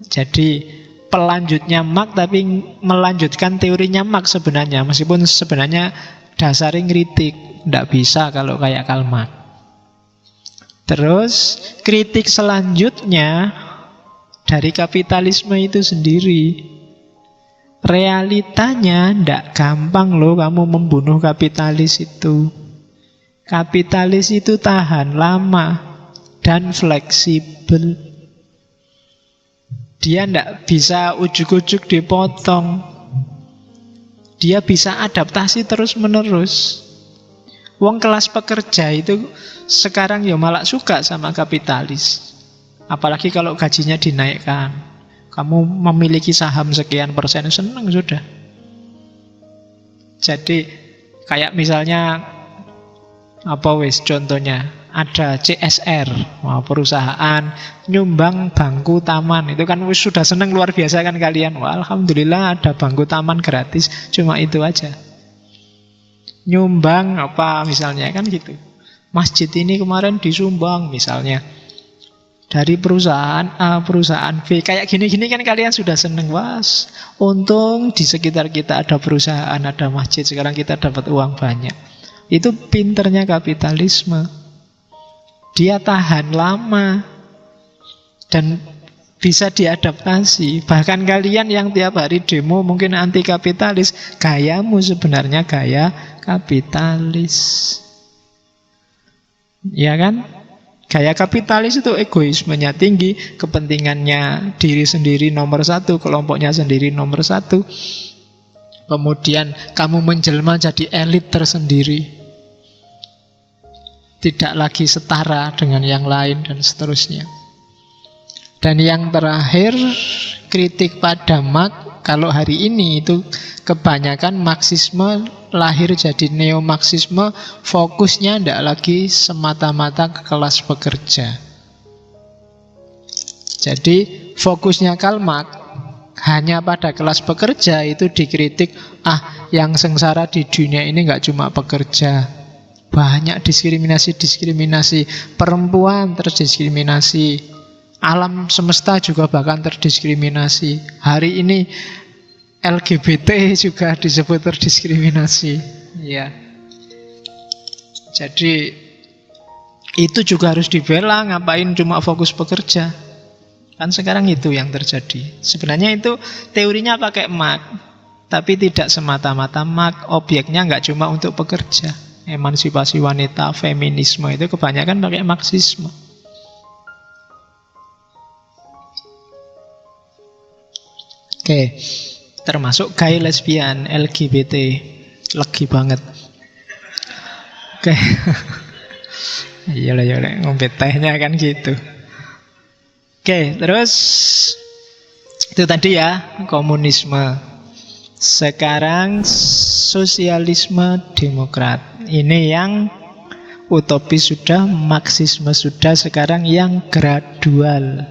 Jadi pelanjutnya Marx tapi melanjutkan teorinya Marx sebenarnya. Meskipun sebenarnya dasarnya kritik. Tidak bisa kalau kayak Karl Marx. Terus kritik selanjutnya dari kapitalisme itu sendiri. Realitanya tidak gampang loh kamu membunuh kapitalis itu. Kapitalis itu tahan lama dan fleksibel. Dia tidak bisa ujuk-ujuk dipotong. Dia bisa adaptasi terus-menerus. Wong kelas pekerja itu sekarang ya malah suka sama kapitalis. Apalagi kalau gajinya dinaikkan. Kamu memiliki saham sekian persen, senang sudah. Jadi kayak misalnya contohnya ada CSR, perusahaan nyumbang bangku taman. Itu kan sudah senang luar biasa kan kalian. Wah, alhamdulillah ada bangku taman gratis. Cuma itu aja. Nyumbang misalnya kan gitu. Masjid ini kemarin disumbang misalnya dari perusahaan A, perusahaan B. Kayak gini-gini kan kalian sudah seneng. Was, untung di sekitar kita ada perusahaan, ada masjid. Sekarang kita dapat uang banyak. Itu pinternya kapitalisme. Dia tahan lama dan bisa diadaptasi. Bahkan kalian yang tiap hari demo mungkin anti kapitalis, gayamu sebenarnya gaya kapitalis. Ya kan? Gaya kapitalis itu egoismenya tinggi, kepentingannya diri sendiri nomor satu, kelompoknya sendiri nomor satu. Kemudian kamu menjelma jadi elit tersendiri, tidak lagi setara dengan yang lain dan seterusnya. Dan yang terakhir, kritik pada Marx. Kalau hari ini itu kebanyakan Marxisme lahir jadi neo-Marxisme, fokusnya tidak lagi semata-mata ke kelas pekerja. Jadi fokusnya Karl Marx hanya pada kelas pekerja, itu dikritik. Yang sengsara di dunia ini nggak cuma pekerja, banyak diskriminasi. Perempuan terdiskriminasi, alam semesta juga bahkan terdiskriminasi. Hari ini LGBT juga disebut terdiskriminasi. Ya. Jadi itu juga harus dibela. Ngapain cuma fokus pekerja? Kan sekarang itu yang terjadi. Sebenarnya itu teorinya pakai Marx, tapi tidak semata-mata Marx. Objeknya nggak cuma untuk pekerja. Emansipasi wanita, feminisme itu kebanyakan pakai Marxisme. Oke. Termasuk gay, lesbian, LGBT. Legi banget. Oke. Iyalah, ngombe tehnya kan gitu. Oke, terus itu tadi ya, komunisme. Sekarang sosialisme demokrat. Ini yang utopis sudah, Marxisme sudah. Sekarang yang gradual,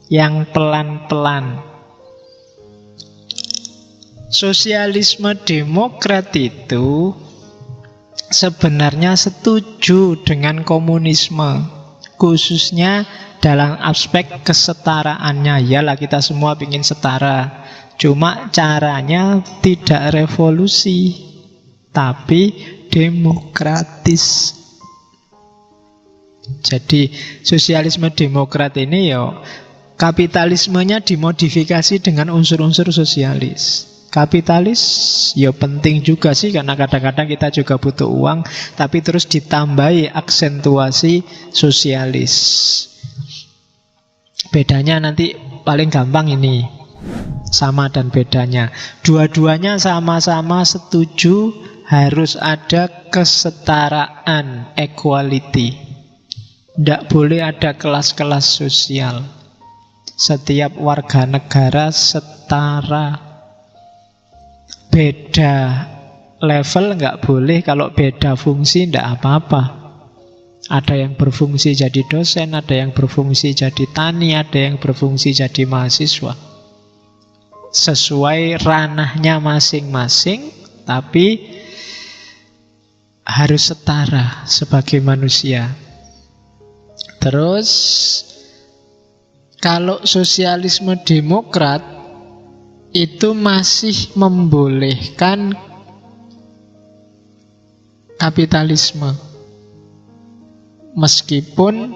yang pelan-pelan. Sosialisme demokrat itu sebenarnya setuju dengan komunisme, khususnya dalam aspek kesetaraannya. Yalah, kita semua ingin setara, cuma caranya tidak revolusi, tapi demokratis. Jadi sosialisme demokrat ini kapitalismenya dimodifikasi dengan unsur-unsur sosialis. Kapitalis penting juga sih, karena kadang-kadang kita juga butuh uang, tapi terus ditambahi aksentuasi sosialis. Bedanya nanti paling gampang ini, sama dan bedanya. Dua-duanya sama-sama setuju harus ada kesetaraan, equality. Tidak boleh ada kelas-kelas sosial. Setiap warga negara setara. beda level nggak boleh, kalau beda fungsi nggak apa-apa. Ada yang berfungsi jadi dosen, ada yang berfungsi jadi tani, ada yang berfungsi jadi mahasiswa. Sesuai ranahnya masing-masing, tapi harus setara sebagai manusia. Terus kalau sosialisme demokrat itu masih membolehkan kapitalisme, meskipun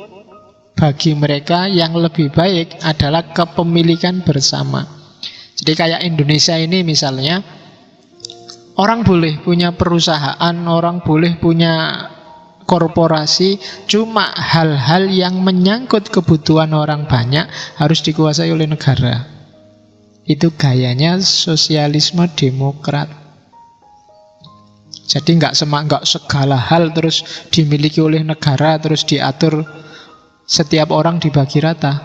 bagi mereka yang lebih baik adalah kepemilikan bersama. Jadi kayak Indonesia ini misalnya, orang boleh punya perusahaan, orang boleh punya korporasi, cuma hal-hal yang menyangkut kebutuhan orang banyak harus dikuasai oleh negara. Itu gayanya sosialisme demokrat. Jadi nggak segala hal terus dimiliki oleh negara, terus diatur, setiap orang dibagi rata.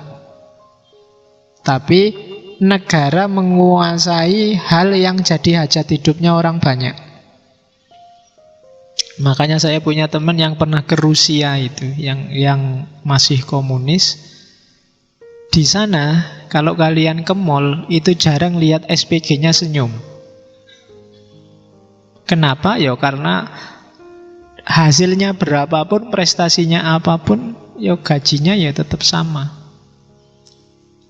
Tapi negara menguasai hal yang jadi hajat hidupnya orang banyak. Makanya saya punya teman yang pernah ke Rusia itu, yang masih komunis. Di sana kalau kalian ke mall itu jarang lihat SPG-nya senyum. Kenapa? Ya karena hasilnya berapapun, prestasinya apapun, ya gajinya ya tetap sama.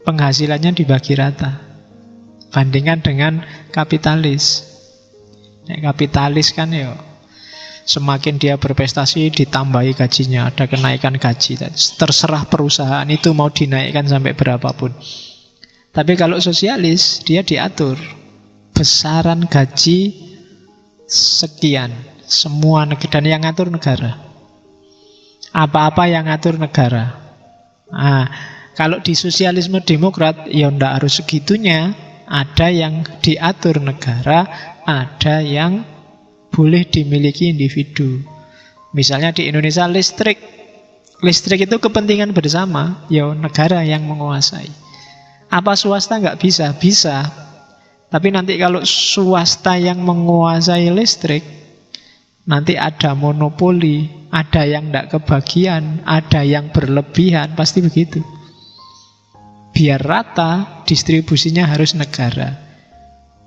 Penghasilannya dibagi rata. Bandingkan dengan kapitalis. Kapitalis kan ya semakin dia berprestasi ditambahi gajinya, ada kenaikan gaji. Terserah perusahaan itu mau dinaikkan sampai berapapun. Tapi kalau sosialis, dia diatur besaran gaji sekian, semua negara, dan yang ngatur negara. Apa-apa yang ngatur negara. Nah, kalau di sosialisme demokrat, ya ndak harus segitunya. Ada yang diatur negara, ada yang boleh dimiliki individu. Misalnya di Indonesia listrik. Listrik itu kepentingan bersama, ya negara yang menguasai. Apa swasta nggak bisa? Bisa. Tapi nanti kalau swasta yang menguasai listrik, nanti ada monopoli, ada yang nggak kebagian, ada yang berlebihan, pasti begitu. Biar rata, distribusinya harus negara.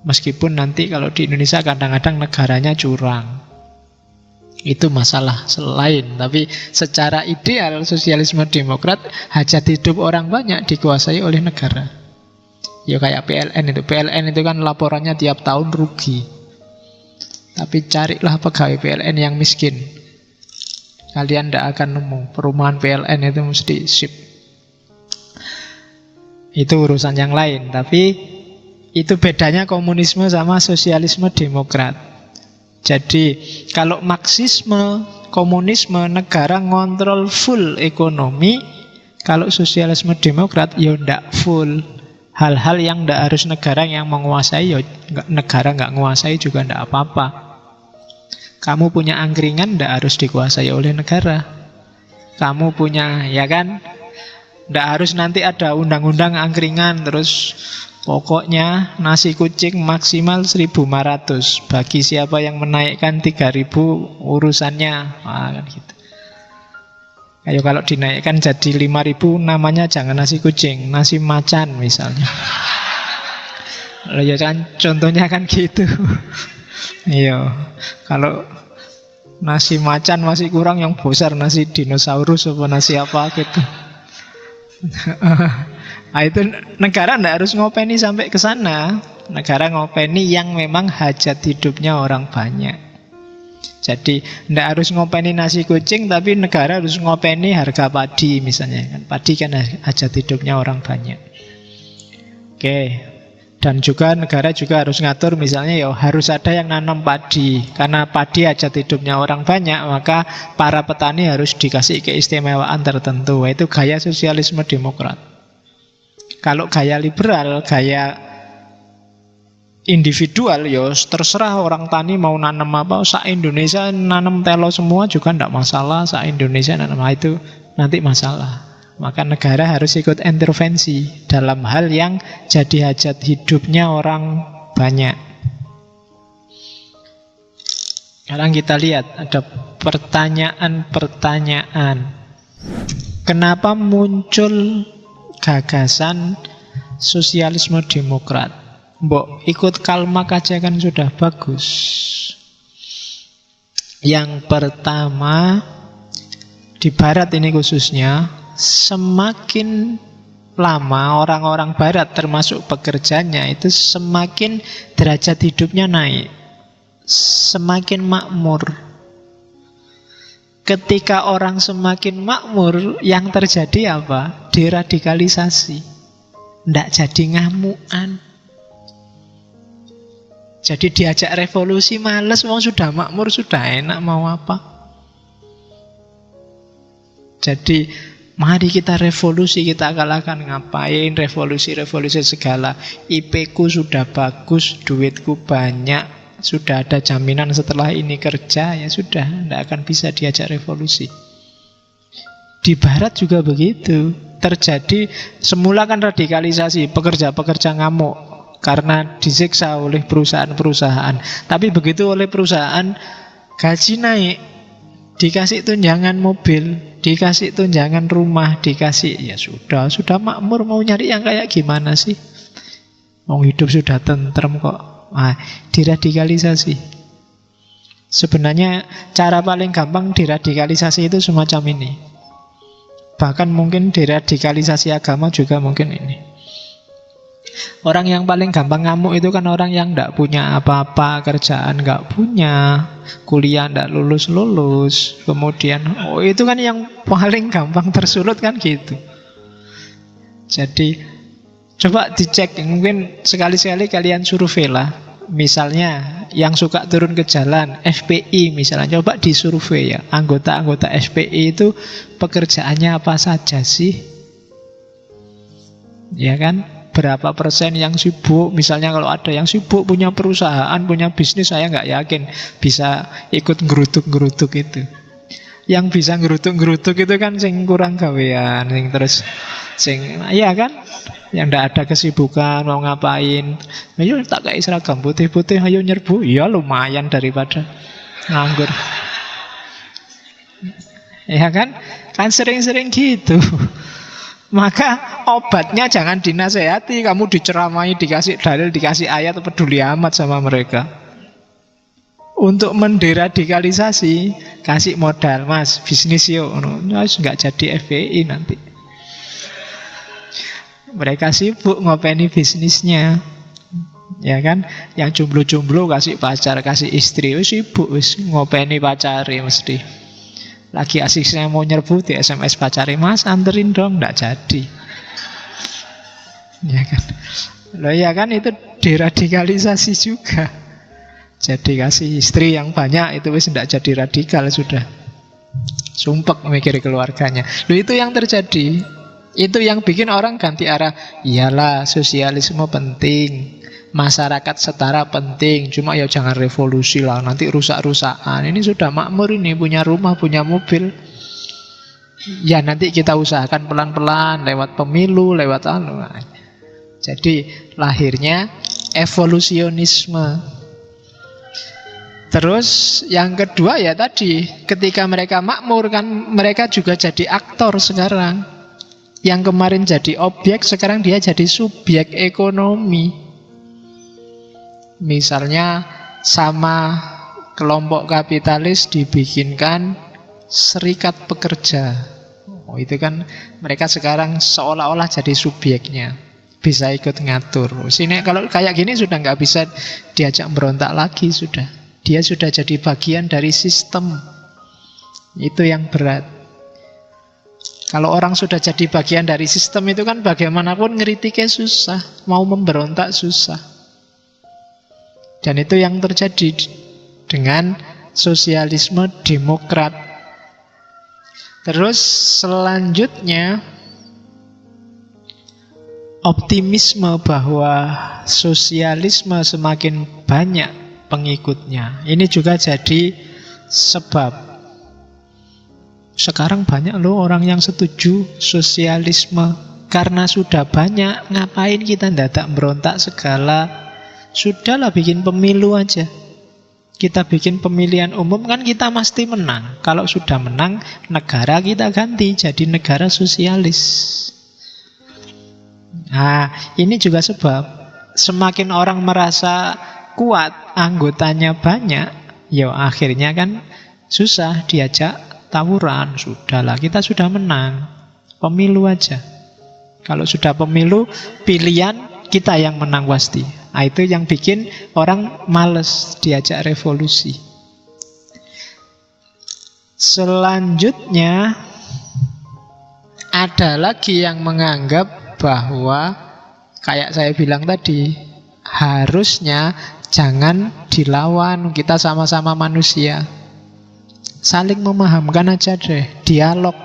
Meskipun nanti kalau di Indonesia kadang-kadang negaranya curang. Itu masalah selain. Tapi secara ideal sosialisme demokrat, hajat hidup orang banyak dikuasai oleh negara. Ya kayak PLN itu. PLN itu kan laporannya tiap tahun rugi. Tapi carilah pegawai PLN yang miskin. Kalian tidak akan nemu. Perumahan PLN itu mesti sip. Itu urusan yang lain. Tapi itu bedanya komunisme sama sosialisme demokrat. Jadi kalau Marxisme, komunisme, negara ngontrol full ekonomi. Kalau sosialisme demokrat ya ndak full. Hal-hal yang ndak harus negara yang menguasai, ya negara nggak menguasai juga ndak apa-apa. Kamu punya angkringan ndak harus dikuasai oleh negara. Kamu punya, ya kan, ndak harus nanti ada undang-undang angkringan terus pokoknya nasi kucing maksimal 1.500. Bagi siapa yang menaikkan 3.000 urusannya. Kan gitu. Ayo kalau dinaikkan jadi 5.000 namanya jangan nasi kucing, nasi macan misalnya. Ya kan contohnya kan gitu. Iya. Kalau nasi macan masih kurang, yang besar nasi dinosaurus apa nasi apa gitu. Nah, itu negara tidak harus ngopeni sampai ke sana. Negara ngopeni yang memang hajat hidupnya orang banyak. Jadi tidak harus ngopeni nasi kucing, tapi negara harus ngopeni harga padi misalnya. Padi kan hajat hidupnya orang banyak. Oke. Dan juga negara juga harus ngatur misalnya ya harus ada yang nanam padi. Karena padi hajat hidupnya orang banyak, maka para petani harus dikasih keistimewaan tertentu. Itu gaya sosialisme demokrat. Kalau gaya liberal, gaya individual, ya terserah orang tani mau nanam apa. Sa-Indonesia nanam telo semua juga tidak masalah. Sa-Indonesia nanam itu nanti masalah. Maka negara harus ikut intervensi dalam hal yang jadi hajat hidupnya orang banyak. Sekarang kita lihat ada pertanyaan-pertanyaan. Kenapa muncul gagasan sosialisme demokrat? Mbok ikut Karl Marx aja kan sudah bagus. Yang pertama, di barat ini khususnya, semakin lama orang-orang barat termasuk pekerjanya itu semakin derajat hidupnya naik, semakin makmur. Ketika orang semakin makmur, yang terjadi apa? Deradikalisasi. Ndak jadi ngamuan. Jadi diajak revolusi males, wong sudah makmur, sudah enak, mau apa? Jadi mari kita revolusi, kita kalahkan. Ngapain revolusi-revolusi segala? IP ku sudah bagus, duitku banyak, sudah ada jaminan setelah ini kerja, ya sudah, tidak akan bisa diajak revolusi. Di barat juga begitu. Terjadi, semula kan radikalisasi, pekerja-pekerja ngamuk karena disiksa oleh perusahaan-perusahaan. Tapi begitu oleh perusahaan, gaji naik, dikasih tunjangan mobil, dikasih tunjangan rumah, dikasih, ya sudah makmur, mau nyari yang kayak gimana sih? Mau hidup sudah tentrem kok. Diradikalisasi. Sebenarnya cara paling gampang diradikalisasi itu semacam ini. Bahkan mungkin diradikalisasi agama juga mungkin ini. Orang yang paling gampang ngamuk itu kan orang yang tidak punya apa-apa, kerjaan nggak punya, kuliah tidak lulus-lulus, kemudian itu kan yang paling gampang tersulut kan gitu. Jadi coba dicek, mungkin sekali-sekali kalian survei lah. Misalnya yang suka turun ke jalan, FPI misalnya, coba disurvei ya, anggota-anggota FPI itu pekerjaannya apa saja sih? Ya kan? Berapa persen yang sibuk? Misalnya kalau ada yang sibuk punya perusahaan, punya bisnis, saya nggak yakin bisa ikut ngerutuk-ngerutuk itu. Yang bisa ngerutuk-ngerutuk itu kan sing kurang gawean, sing terus sing, iya kan? Yang ndak ada kesibukan, mau ngapain? Ayo tak kayak seragam putih-putih, ayo nyerbu. Ya lumayan daripada nganggur. Ya kan? Kan sering-sering gitu. Maka obatnya jangan dinasehati, kamu diceramai, dikasih dalil, dikasih ayat, peduli amat sama mereka. Untuk menderadikalisasi, kasih modal, mas, bisnis yuk. Nggak jadi FPI nanti. Mereka sibuk ngopeni bisnisnya, ya kan? Yang jomblo-jomblo kasih pacar, kasih istri, sibuk wis ngopeni pacari mesti. Lagi asiknya mau nyerbu di SMS pacari, mas anterin dong, nggak jadi. Ya kan? Loh ya kan, itu deradikalisasi juga. Jadi kasih istri yang banyak itu wis nggak jadi radikal sudah. Sumpek mikir keluarganya. Loh itu yang terjadi. Itu yang bikin orang ganti arah. Iyalah, sosialisme penting, masyarakat setara penting, cuma ya jangan revolusi lah, nanti rusak-rusakan. Ini sudah makmur, ini punya rumah, punya mobil. Ya nanti kita usahakan pelan-pelan lewat pemilu, lewat anu. Jadi lahirnya evolusionisme. Terus yang kedua ya tadi, ketika mereka makmur kan mereka juga jadi aktor sekarang. Yang kemarin jadi objek, sekarang dia jadi subjek ekonomi. Misalnya sama kelompok kapitalis dibikinkan serikat pekerja. Itu kan mereka sekarang seolah-olah jadi subjeknya, bisa ikut ngatur. Sini kalau kayak gini sudah nggak bisa diajak berontak lagi, sudah. Dia sudah jadi bagian dari sistem. Itu yang berat. Kalau orang sudah jadi bagian dari sistem itu kan bagaimanapun ngeritiknya susah, mau memberontak susah. Dan itu yang terjadi dengan sosialisme demokrat. Terus selanjutnya optimisme bahwa sosialisme semakin banyak pengikutnya. Ini juga jadi sebab. Sekarang banyak loh orang yang setuju sosialisme. Karena sudah banyak, ngapain kita ndadak berontak segala? Sudahlah bikin pemilu aja. Kita bikin pemilihan umum kan kita mesti menang. Kalau sudah menang, negara kita ganti jadi negara sosialis. Nah, ini juga sebab semakin orang merasa kuat, anggotanya banyak, ya akhirnya kan susah diajak tawuran. Sudahlah, kita sudah menang. Pemilu aja. Kalau sudah pemilu, pilihan kita yang menang pasti. Nah, itu yang bikin orang males diajak revolusi. Selanjutnya, ada lagi yang menganggap bahwa kayak saya bilang tadi, harusnya jangan dilawan, kita sama-sama manusia. Saling memahamkan aja deh, dialog.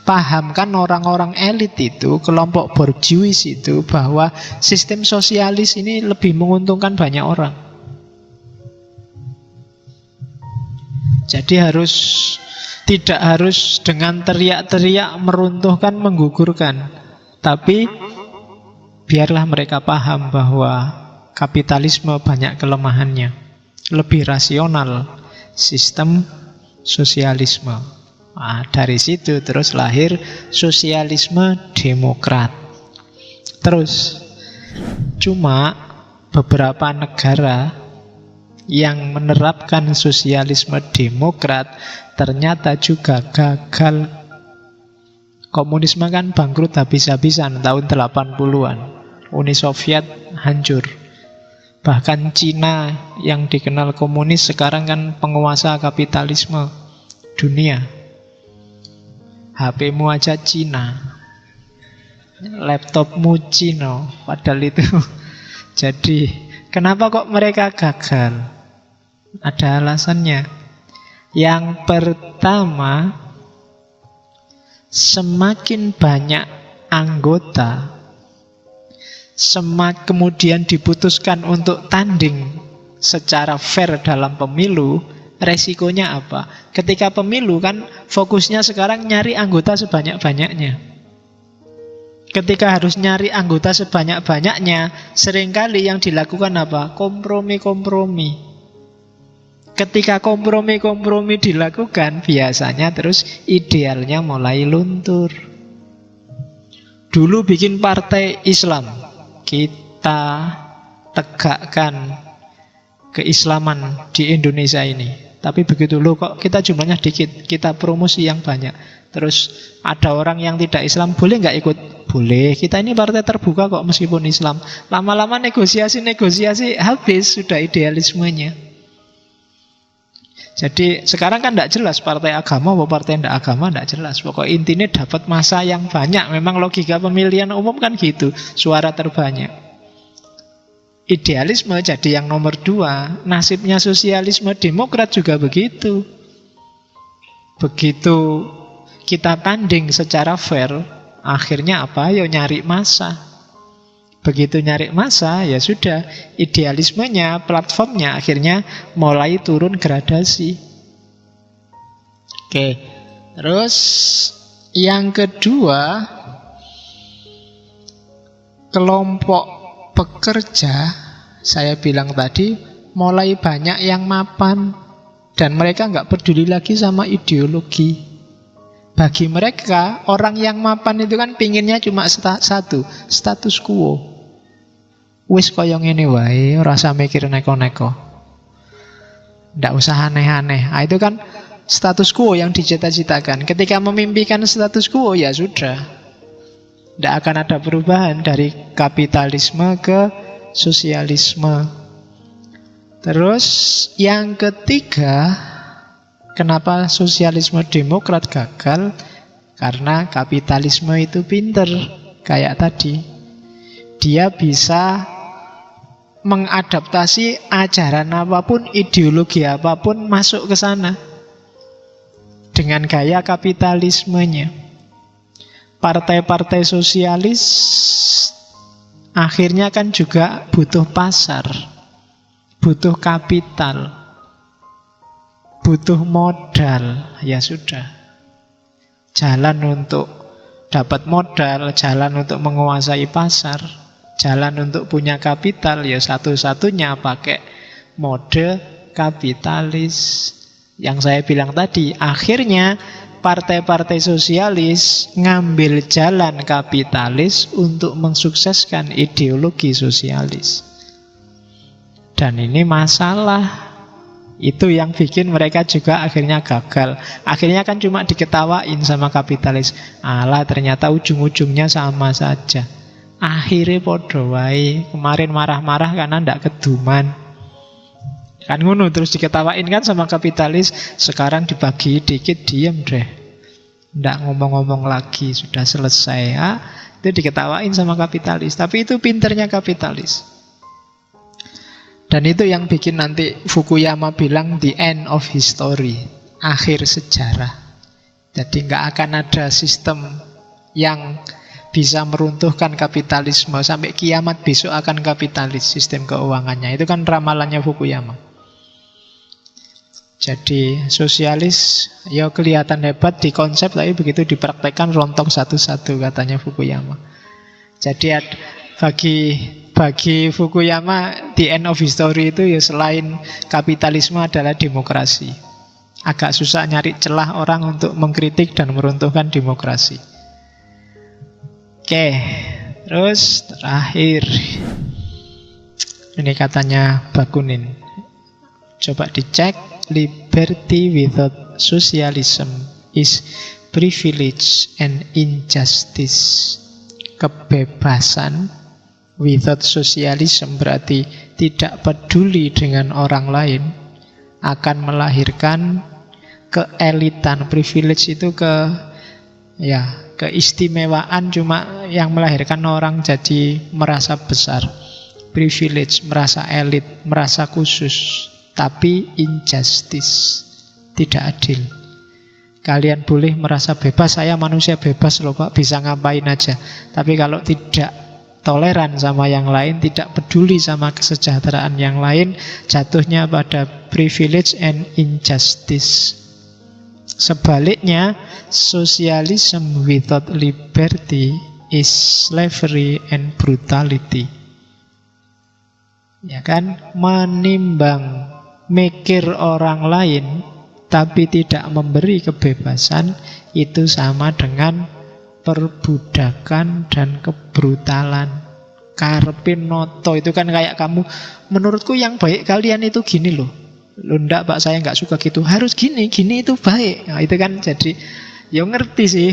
Pahamkan orang-orang elit itu, kelompok borjuis itu, bahwa sistem sosialis ini lebih menguntungkan banyak orang. Jadi tidak harus dengan teriak-teriak meruntuhkan, menggugurkan. Tapi biarlah mereka paham bahwa kapitalisme banyak kelemahannya. Lebih rasional sistem sosialisme. Nah, dari situ terus lahir sosialisme demokrat. Terus, cuma beberapa negara yang menerapkan sosialisme demokrat ternyata juga gagal. Komunisme kan bangkrut habis-habisan tahun 80-an. Uni Soviet hancur. Bahkan Cina yang dikenal komunis sekarang kan penguasa kapitalisme dunia. HP-mu aja Cina, laptopmu Cina, padahal itu. Jadi, kenapa kok mereka gagal? Ada alasannya. Yang pertama, semakin banyak anggota, kemudian diputuskan untuk tanding secara fair dalam pemilu, resikonya apa? Ketika pemilu kan fokusnya sekarang nyari anggota sebanyak-banyaknya. Ketika harus nyari anggota sebanyak-banyaknya, seringkali yang dilakukan apa? Kompromi-kompromi. Ketika kompromi-kompromi dilakukan, biasanya terus idealnya mulai luntur. Dulu bikin partai Islam, kita tegakkan keislaman di Indonesia ini. Tapi begitu loh, kok kita jumlahnya dikit, kita promosi yang banyak. Terus ada orang yang tidak Islam, boleh nggak ikut? Boleh, kita ini partai terbuka kok meskipun Islam. Lama-lama negosiasi, habis sudah idealismenya. Jadi sekarang kan tidak jelas partai agama atau partai tidak agama, tidak jelas. Pokoknya intinya dapat masa yang banyak. Memang logika pemilihan umum kan gitu, suara terbanyak. Idealisme jadi yang nomor 2. Nasibnya sosialisme demokrat juga begitu. Begitu kita tanding secara fair, akhirnya apa? Ya nyari massa. Begitu nyari massa, ya sudah, idealismenya, platformnya akhirnya mulai turun gradasi. Oke. Terus yang kedua, kelompok pekerja, saya bilang tadi, mulai banyak yang mapan. Dan mereka nggak peduli lagi sama ideologi. Bagi mereka, orang yang mapan itu kan pinginnya cuma satu, status quo. Wis koyo ngene wae, ora usah mikir neko-neko. Ndak usah aneh-aneh. Nah, itu kan status quo yang dicita-citakan. Ketika memimpikan status quo, ya sudah. Tidak akan ada perubahan dari kapitalisme ke sosialisme. Terus yang ketiga, kenapa sosialisme demokrat gagal? Karena kapitalisme itu pinter. Kayak tadi, dia bisa mengadaptasi ajaran apapun, ideologi apapun masuk ke sana dengan gaya kapitalismenya. Partai-partai sosialis akhirnya kan juga butuh pasar, butuh kapital, butuh modal. Ya sudah, jalan untuk dapat modal, jalan untuk menguasai pasar, jalan untuk punya kapital, ya satu-satunya pakai mode kapitalis. Yang saya bilang tadi, akhirnya partai-partai sosialis ngambil jalan kapitalis untuk mensukseskan ideologi sosialis. Dan ini masalah. Itu yang bikin mereka juga akhirnya gagal. Akhirnya kan cuma diketawain sama kapitalis. Alah, ternyata ujung-ujungnya sama saja. Akhirnya podo wae. Kemarin marah-marah karena ndak keduman. Kan ngono, terus diketawain kan sama kapitalis. Sekarang dibagi dikit, diem deh. Ndak ngomong-ngomong lagi, sudah selesai ya. Itu diketawain sama kapitalis. Tapi itu pinternya kapitalis. Dan itu yang bikin nanti Fukuyama bilang the end of history, akhir sejarah. Jadi nggak akan ada sistem yang bisa meruntuhkan kapitalisme. Sampai kiamat besok akan kapitalis sistem keuangannya. Itu kan ramalannya Fukuyama. Jadi sosialis ya kelihatan hebat di konsep, tapi begitu dipraktekkan rontok satu-satu, katanya Fukuyama. Jadi bagi Fukuyama the end of history itu ya selain kapitalisme adalah demokrasi. Agak susah nyari celah orang untuk mengkritik dan meruntuhkan demokrasi. Oke, terus terakhir ini katanya Bakunin. Coba dicek, liberty without socialism is privilege and injustice. Kebebasan without socialism berarti tidak peduli dengan orang lain, akan melahirkan keelitan. Privilege itu keistimewaan, cuma yang melahirkan orang jadi merasa besar. Privilege, merasa elit, merasa khusus. Tapi injustice, tidak adil. Kalian boleh merasa bebas, saya manusia bebas loh Pak, bisa ngapain aja. Tapi kalau tidak toleran sama yang lain, tidak peduli sama kesejahteraan yang lain, jatuhnya pada privilege and injustice. Sebaliknya, socialism without liberty is slavery and brutality. Ya kan? Menimbang mikir orang lain tapi tidak memberi kebebasan, itu sama dengan perbudakan dan kebrutalan. Karepin noto itu kan kayak kamu, menurutku yang baik kalian itu gini loh. Loh ndak Pak, saya nggak suka gitu. Harus gini, gini itu baik. Nah, itu kan jadi, ya ngerti sih.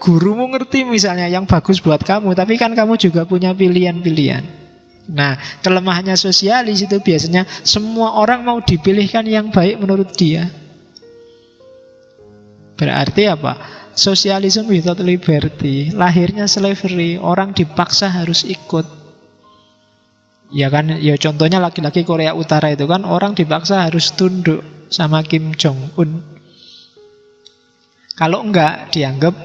Gurumu ngerti misalnya yang bagus buat kamu, tapi kan kamu juga punya pilihan-pilihan. Nah, kelemahannya sosialis itu biasanya semua orang mau dipilihkan yang baik menurut dia. Berarti apa? Socialism without liberty, lahirnya slavery, orang dipaksa harus ikut. Ya kan, ya contohnya laki-laki Korea Utara itu kan orang dipaksa harus tunduk sama Kim Jong Un. Kalau enggak dianggap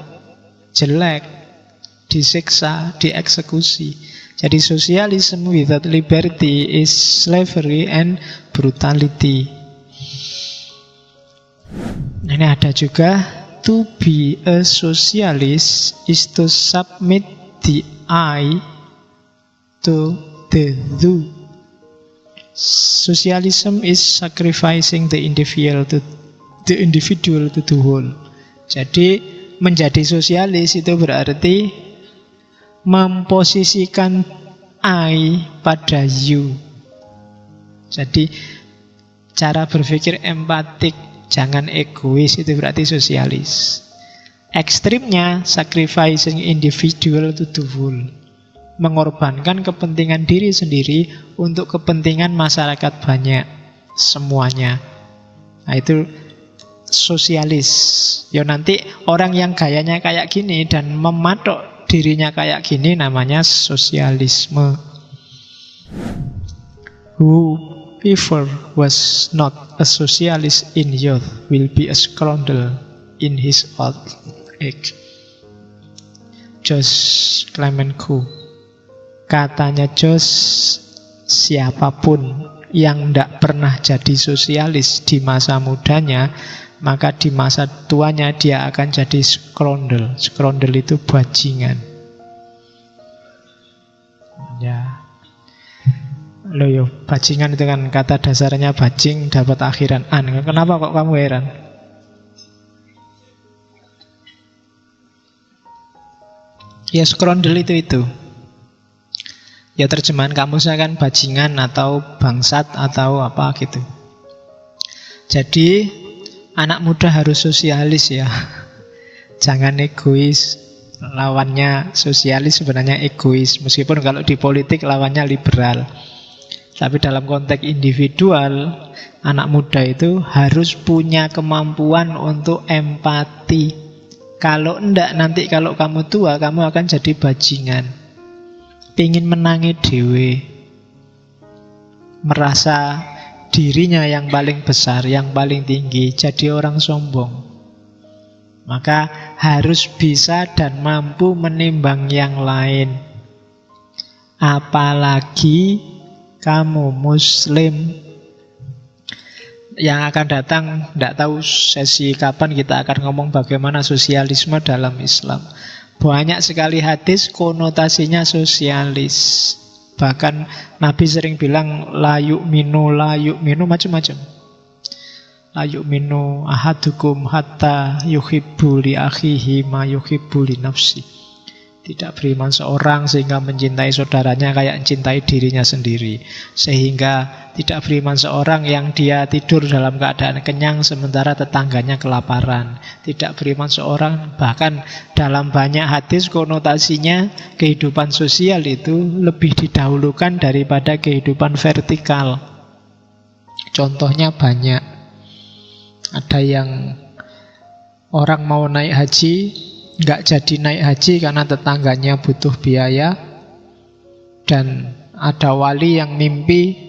jelek, disiksa, dieksekusi. Jadi socialism without liberty is slavery and brutality. Ini ada juga, to be a socialist is to submit the I to the thou. Socialism is sacrificing the individual to the whole. Jadi menjadi sosialis itu berarti memposisikan I pada you. Jadi cara berpikir empatik, jangan egois, itu berarti sosialis. Ekstrimnya sacrificing individual to the whole, mengorbankan kepentingan diri sendiri untuk kepentingan masyarakat banyak, semuanya. Nah itu sosialis. Ya nanti orang yang gayanya kayak gini dan mematok dirinya kayak gini namanya sosialisme. Whoever was not a socialist in youth will be a scoundrel in his old age. Josh Clemenceau. Katanya Josh, siapapun yang tidak pernah jadi sosialis di masa mudanya, maka di masa tuanya dia akan jadi scoundrel. Scoundrel itu bajingan. Ya. Loh yo, bajingan itu kan kata dasarnya bajing dapat akhiran an. Kenapa kok kamu heran? Ya skrondel itu. Ya terjemahan kamusnya kan bajingan atau bangsat atau apa gitu. Jadi anak muda harus sosialis ya. Jangan egois. Lawannya sosialis sebenarnya egois. Meskipun kalau di politik lawannya liberal. Tapi dalam konteks individual, anak muda itu harus punya kemampuan untuk empati. Kalau enggak, nanti kalau kamu tua, kamu akan jadi bajingan. Pingin menangi dewe. Merasa dirinya yang paling besar, yang paling tinggi, jadi orang sombong. Maka harus bisa dan mampu menimbang yang lain. Apalagi kamu muslim. Yang akan datang, tidak tahu sesi kapan kita akan ngomong bagaimana sosialisme dalam Islam. Banyak sekali hadis konotasinya sosialis. Bahkan Nabi sering bilang la yu'minu macam-macam. La yu'minu ahadukum hatta yuhibbu li akhihi ma yuhibbu li nafsi. Tidak beriman seorang sehingga mencintai saudaranya kayak mencintai dirinya sendiri. Sehingga tidak beriman seorang yang dia tidur dalam keadaan kenyang sementara tetangganya kelaparan. Tidak beriman seorang, bahkan dalam banyak hadis konotasinya kehidupan sosial itu lebih didahulukan daripada kehidupan vertikal. Contohnya banyak. Ada yang orang mau naik haji, nggak jadi naik haji karena tetangganya butuh biaya. Dan ada wali yang mimpi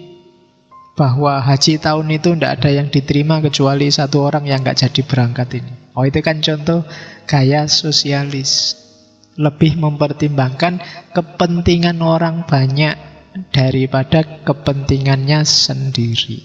bahwa haji tahun itu tidak ada yang diterima kecuali satu orang yang nggak jadi berangkat ini. Oh, itu kan contoh gaya sosialis. Lebih mempertimbangkan kepentingan orang banyak daripada kepentingannya sendiri.